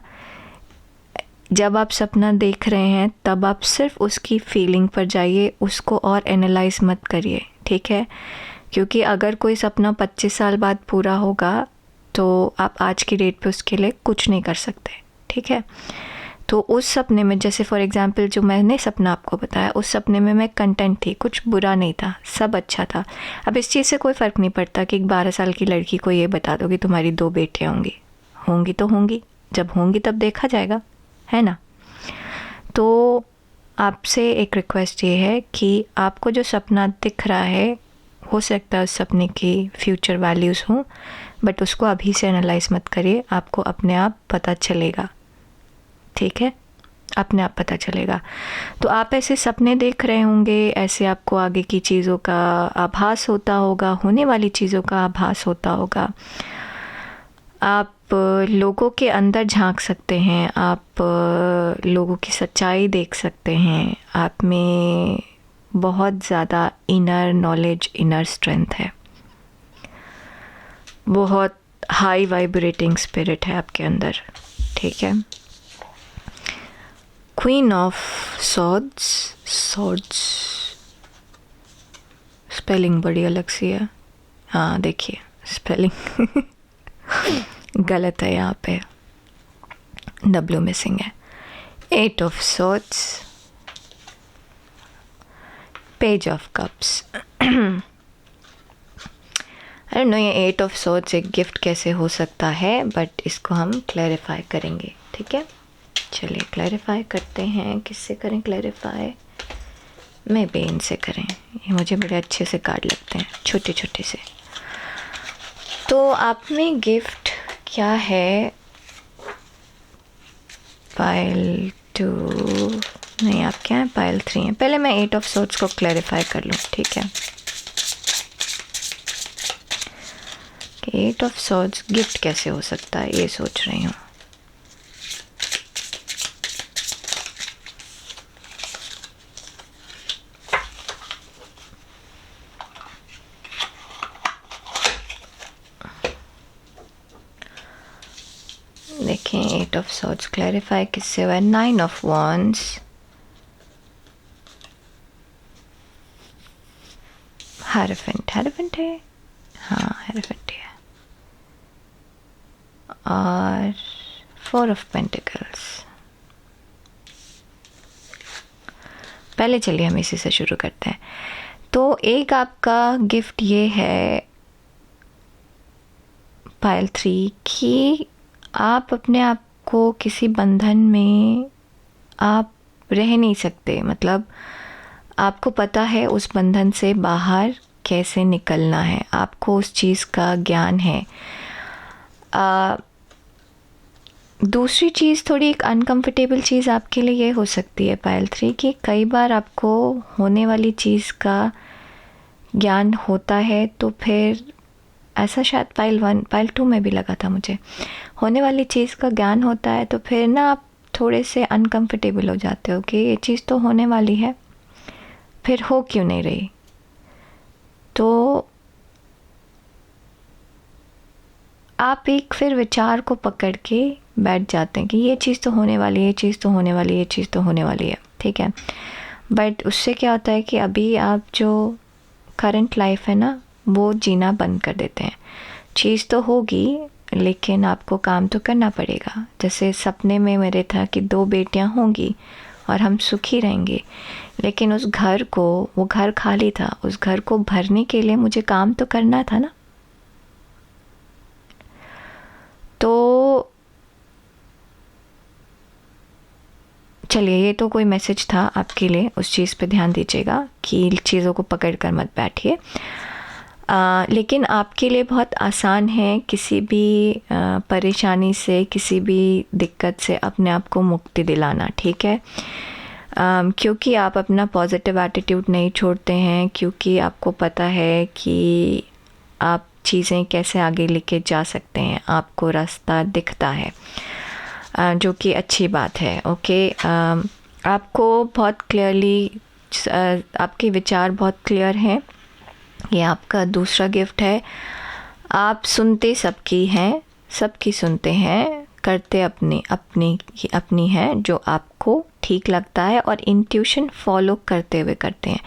जब आप सपना देख रहे हैं तब आप सिर्फ उसकी फीलिंग पर जाइए, उसको और एनालाइज मत करिए, ठीक है। क्योंकि अगर कोई सपना 25 साल बाद पूरा होगा तो आप आज की डेट पे उसके लिए कुछ नहीं कर सकते, ठीक है। तो उस सपने में, जैसे फॉर एग्जांपल जो मैंने सपना आपको बताया, उस सपने में मैं कंटेंट थी, कुछ बुरा नहीं था, सब अच्छा था। अब इस चीज़ से कोई फ़र्क नहीं पड़ता कि एक 12 साल की लड़की को ये बता दो कि तुम्हारी 2 बेटियाँ होंगी तो होंगी, जब होंगी तब देखा जाएगा, है ना। तो आपसे एक रिक्वेस्ट ये है कि आपको जो सपना दिख रहा है, हो सकता है उस सपने की फ्यूचर वैल्यूज़ हों, बट उसको अभी से एनालाइज मत करिए, आपको अपने आप पता चलेगा, ठीक है, अपने आप पता चलेगा। तो आप ऐसे सपने देख रहे होंगे, ऐसे आपको आगे की चीज़ों का आभास होता होगा, होने वाली चीज़ों का आभास होता होगा। आप लोगों के अंदर झांक सकते हैं, आप लोगों की सच्चाई देख सकते हैं। आप में बहुत ज़्यादा इनर नॉलेज, इनर स्ट्रेंथ है, बहुत हाई वाइब्रेटिंग स्पिरिट है आपके अंदर, ठीक है। Queen of swords, swords spelling बड़ी अलग सी है, हाँ देखिए स्पेलिंग गलत है, यहाँ पे W मिसिंग है। Eight of swords, page of cups. अरे नो, ये एट ऑफ सॉर्ड्स एक गिफ्ट कैसे हो सकता है, बट इसको हम क्लैरिफाई करेंगे, ठीक है। चलिए क्लैरिफाई करते हैं। किससे करें क्लैरिफाई? मैं बेन से करें, ये मुझे बड़े अच्छे से कार्ड लगते हैं, छोटे छोटे से। तो आपने गिफ्ट क्या है? पाइल 2 नहीं, आप क्या है? पाइल 3 है। पहले मैं एट ऑफ सॉर्ड्स को क्लैरिफाई कर लूँ, ठीक है। एट ऑफ सॉर्ड्स गिफ्ट कैसे हो सकता है, ये सोच रही हूँ। देखें, एट ऑफ सॉर्ड्स क्लैरिफाई किससे हुआ है? Nine of wands, hierophant, hierophant है, हाँ हेरोफेंट है, और फोर ऑफ पेंटिकल्स। पहले चलिए हम इसी से शुरू करते हैं। तो एक आपका गिफ्ट ये है पाइल 3 कि आप अपने आप को किसी बंधन में आप रह नहीं सकते, मतलब आपको पता है उस बंधन से बाहर कैसे निकलना है, आपको उस चीज़ का ज्ञान है। दूसरी चीज़, थोड़ी एक अनकंफर्टेबल चीज़ आपके लिए ये हो सकती है पाइल 3 कि कई बार आपको होने वाली चीज़ का ज्ञान होता है, तो फिर ऐसा शायद पाइल 1 पाइल 2 में भी लगा था मुझे, होने वाली चीज़ का ज्ञान होता है तो फिर ना आप थोड़े से अनकंफर्टेबल हो जाते हो कि ये चीज़ तो होने वाली है, फिर हो क्यों नहीं रही। तो आप एक फिर विचार को पकड़ के बैठ जाते हैं कि ये चीज़ तो होने वाली है, ये चीज़ तो होने वाली है, ये चीज़ तो होने वाली है, ठीक है। बट उससे क्या होता है कि अभी आप जो करंट लाइफ है ना, वो जीना बंद कर देते हैं। चीज़ तो होगी लेकिन आपको काम तो करना पड़ेगा। जैसे सपने में मेरे था कि 2 बेटियां होंगी और हम सुखी रहेंगे, लेकिन उस घर को, वो घर खाली था, उस घर को भरने के लिए मुझे काम तो करना था ना। तो चलिए, ये तो कोई मैसेज था आपके लिए, उस चीज़ पे ध्यान दीजिएगा कि चीज़ों को पकड़ कर मत बैठिए। लेकिन आपके लिए बहुत आसान है किसी भी परेशानी से, किसी भी दिक्कत से अपने आप को मुक्ति दिलाना, ठीक है। क्योंकि आप अपना पॉजिटिव एटीट्यूड नहीं छोड़ते हैं, क्योंकि आपको पता है कि आप चीज़ें कैसे आगे लेके जा सकते हैं, आपको रास्ता दिखता है, जो कि अच्छी बात है। ओके, आपको बहुत क्लियरली, आपके विचार बहुत क्लियर हैं। ये आपका दूसरा गिफ्ट है। आप सुनते सबकी हैं, सबकी सुनते हैं, करते अपनी है जो आपको ठीक लगता है, और इंट्यूशन फॉलो करते हुए करते हैं।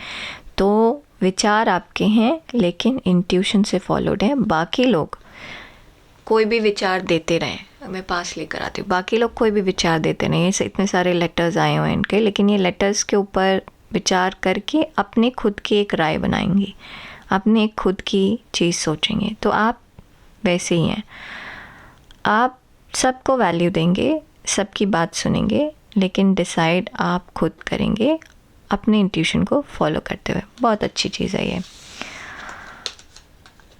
तो विचार आपके हैं लेकिन इंट्यूशन से फॉलोड हैं। बाकी लोग कोई भी विचार देते रहें, मैं पास लेकर आती हूँ, बाकी लोग कोई भी विचार देते रहें। ये इतने सारे लेटर्स आए हुए हैं इनके, लेकिन ये लेटर्स के ऊपर विचार करके अपने खुद की एक राय बनाएंगी, अपने खुद की चीज़ सोचेंगे। तो आप वैसे ही हैं, आप सबको वैल्यू देंगे, सबकी बात सुनेंगे, लेकिन डिसाइड आप खुद करेंगे अपने इंट्यूशन को फॉलो करते हुए। बहुत अच्छी चीज़ है ये।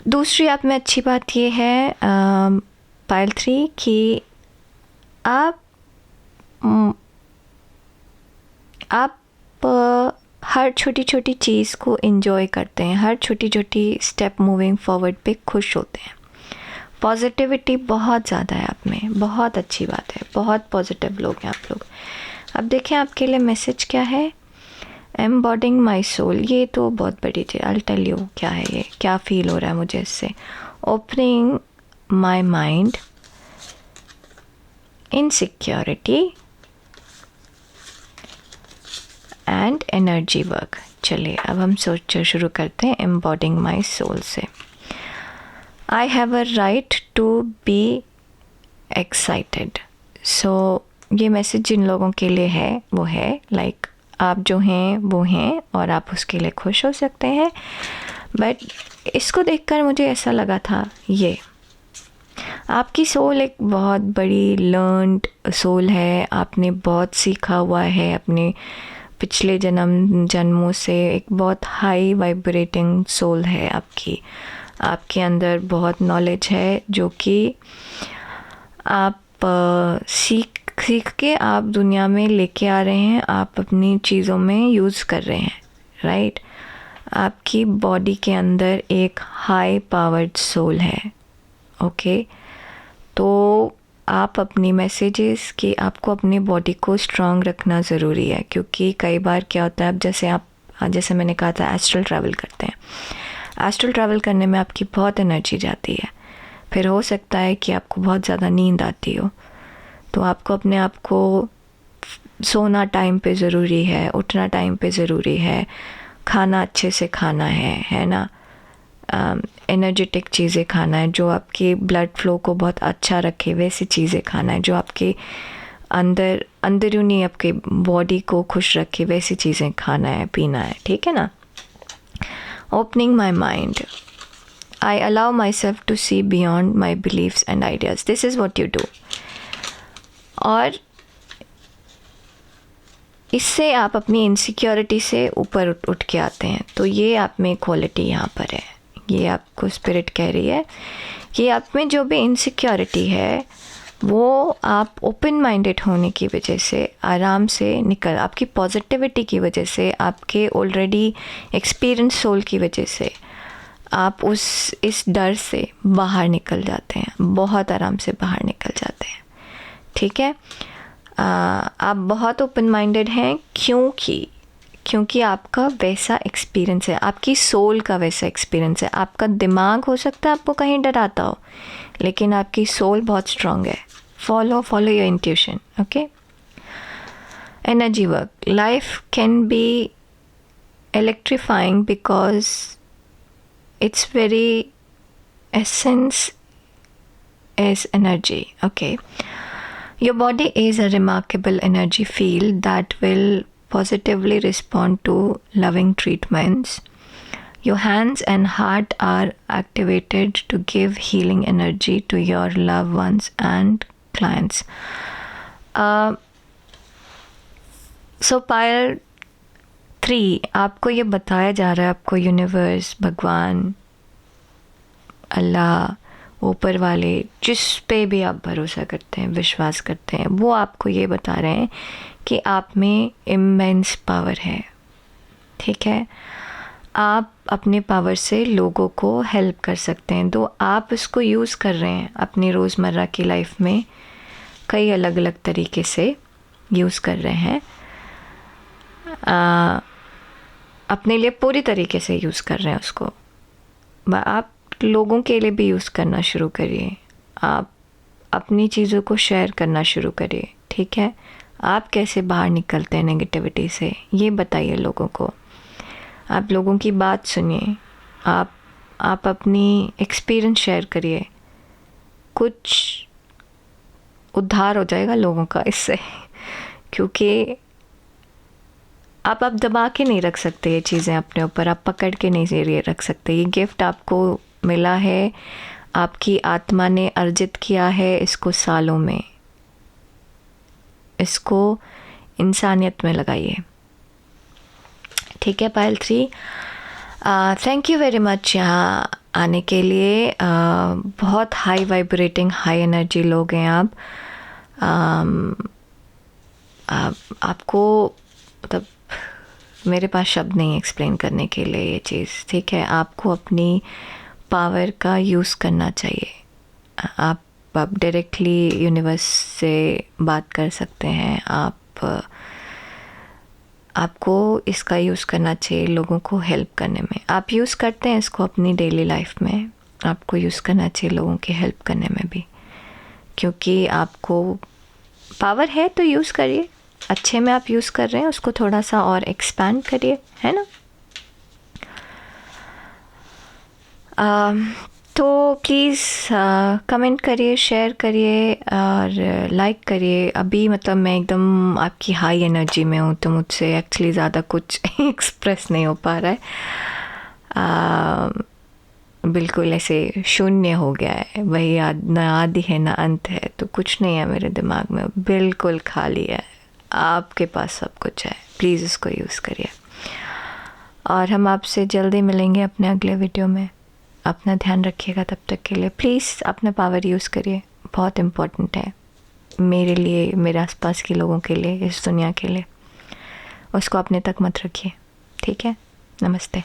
दूसरी आप में अच्छी बात ये है पाइल 3 कि आप हर छोटी छोटी चीज़ को एंजॉय करते हैं, हर छोटी छोटी स्टेप मूविंग फॉरवर्ड पे खुश होते हैं। पॉजिटिविटी बहुत ज़्यादा है आप में, बहुत अच्छी बात है, बहुत पॉजिटिव लोग हैं आप लोग। अब देखें आपके लिए मैसेज क्या है। एम्बॉडिंग माई सोल, ये तो बहुत बड़ी चीज़। आई टेल यू क्या है ये, क्या फील हो रहा है मुझे इससे। Opening my mind, insecurity, and energy work. चलिए अब हम सोचना शुरू करते हैं एम्बॉडिंग माई सोल से। I have a right to be excited. So ये मैसेज जिन लोगों के लिए है वो है लाइक आप जो हैं वो हैं और आप उसके लिए खुश हो सकते हैं। बट इसको देखकर मुझे ऐसा लगा था ये आपकी सोल एक बहुत बड़ी लर्नड सोल है। आपने बहुत सीखा हुआ है अपने पिछले जन्मों से। एक बहुत हाई वाइब्रेटिंग सोल है आपकी। आपके अंदर बहुत नॉलेज है जो कि आप सीख के आप दुनिया में लेके आ रहे हैं, आप अपनी चीज़ों में यूज़ कर रहे हैं, राइट। आपकी बॉडी के अंदर एक हाई पावर्ड सोल है, ओके। तो आप अपनी मैसेजेस कि आपको अपनी बॉडी को स्ट्रांग रखना ज़रूरी है, क्योंकि कई बार क्या होता है, अब जैसे मैंने कहा था एस्ट्रल ट्रैवल करते हैं। एस्ट्रल ट्रैवल करने में आपकी बहुत एनर्जी जाती है, फिर हो सकता है कि आपको बहुत ज़्यादा नींद आती हो, तो आपको अपने आप को सोना टाइम पे ज़रूरी है, उठना टाइम पे ज़रूरी है, खाना अच्छे से खाना है ना, एनर्जेटिक चीज़ें खाना है जो आपके ब्लड फ्लो को बहुत अच्छा रखे, वैसी चीज़ें खाना है जो आपके अंदरूनी आपके बॉडी को खुश रखे, वैसी चीज़ें खाना है, पीना है, ठीक है ना। Opening my mind, I allow myself to see beyond my beliefs and ideas. This is what you do. और इससे आप अपनी इनसिक्योरिटी से ऊपर उठ के आते हैं। तो ये आप में क्वालिटी यहाँ पर है, ये आपको स्पिरिट कह रही है कि आप में जो भी इनसिक्योरिटी है वो आप ओपन माइंडेड होने की वजह से आराम से आपकी पॉजिटिविटी की वजह से, आपके ऑलरेडी एक्सपीरियंस सोल की वजह से आप इस डर से बाहर निकल जाते हैं, बहुत आराम से बाहर निकल जाते हैं, ठीक है। आप बहुत ओपन माइंडेड हैं क्योंकि आपका वैसा एक्सपीरियंस है, आपकी सोल का वैसा एक्सपीरियंस है। आपका दिमाग हो सकता है आपको कहीं डराता हो, लेकिन आपकी सोल बहुत स्ट्रांग है। Follow your intuition, okay. Energy work, life can be electrifying because its very essence is energy, okay. Your body is a remarkable energy field that will positively respond to loving treatments. Your hands and heart are activated to give healing energy to your loved ones and clients. So Payal 3, आपको ये बताया जा रहा है, आपको universe, भगवान, अल्लाह, ऊपर वाले, जिस पे भी आप भरोसा करते हैं, विश्वास करते हैं, वो आपको ये बता रहे हैं कि आप में इमेंस पावर है, ठीक है। आप अपने पावर से लोगों को हेल्प कर सकते हैं, तो आप इसको यूज़ कर रहे हैं अपनी रोज़मर्रा की लाइफ में, कई अलग अलग तरीके से यूज़ कर रहे हैं। अपने लिए पूरी तरीके से यूज़ कर रहे हैं उसको। आप लोगों के लिए भी यूज़ करना शुरू करिए, आप अपनी चीज़ों को शेयर करना शुरू करिए, ठीक है। आप कैसे बाहर निकलते हैं नेगेटिविटी से, ये बताइए लोगों को। आप लोगों की बात सुनिए, आप अपनी एक्सपीरियंस शेयर करिए, कुछ उद्धार हो जाएगा लोगों का इससे, क्योंकि आप दबा के नहीं रख सकते ये चीज़ें अपने ऊपर, आप पकड़ के नहीं रख सकते। ये गिफ्ट आपको मिला है, आपकी आत्मा ने अर्जित किया है इसको सालों में, इसको इंसानियत में लगाइए, ठीक है। पायल 3, थैंक यू वेरी मच यहाँ आने के लिए। बहुत हाई वाइब्रेटिंग, हाई एनर्जी लोग हैं आप। आपको मतलब मेरे पास शब्द नहीं एक्सप्लेन करने के लिए ये चीज़, ठीक है। आपको अपनी पावर का यूज़ करना चाहिए। आप डायरेक्टली यूनिवर्स से बात कर सकते हैं, आपको इसका यूज़ करना चाहिए लोगों को हेल्प करने में। आप यूज़ करते हैं इसको अपनी डेली लाइफ में, आपको यूज़ करना चाहिए लोगों की हेल्प करने में भी, क्योंकि आपको पावर है तो यूज़ करिए, अच्छे में आप यूज़ कर रहे हैं उसको थोड़ा सा और एक्सपैंड करिए, है ना। तो प्लीज़ कमेंट करिए, शेयर करिए और लाइक करिए। अभी मतलब मैं एकदम आपकी हाई एनर्जी में हूँ, तो मुझसे एक्चुअली ज़्यादा कुछ एक्सप्रेस नहीं हो पा रहा है। बिल्कुल ऐसे शून्य हो गया है, वही ना आदि है ना अंत है, तो कुछ नहीं है मेरे दिमाग में, बिल्कुल खाली है। आपके पास सब कुछ है, प्लीज़ उसको यूज़ करिए। और हम आपसे जल्दी मिलेंगे अपने अगले वीडियो में। अपना ध्यान रखिएगा तब तक के लिए। प्लीज़ अपना पावर यूज़ करिए, बहुत इम्पोर्टेंट है मेरे लिए, मेरे आसपास के लोगों के लिए, इस दुनिया के लिए। उसको अपने तक मत रखिए, ठीक है। नमस्ते।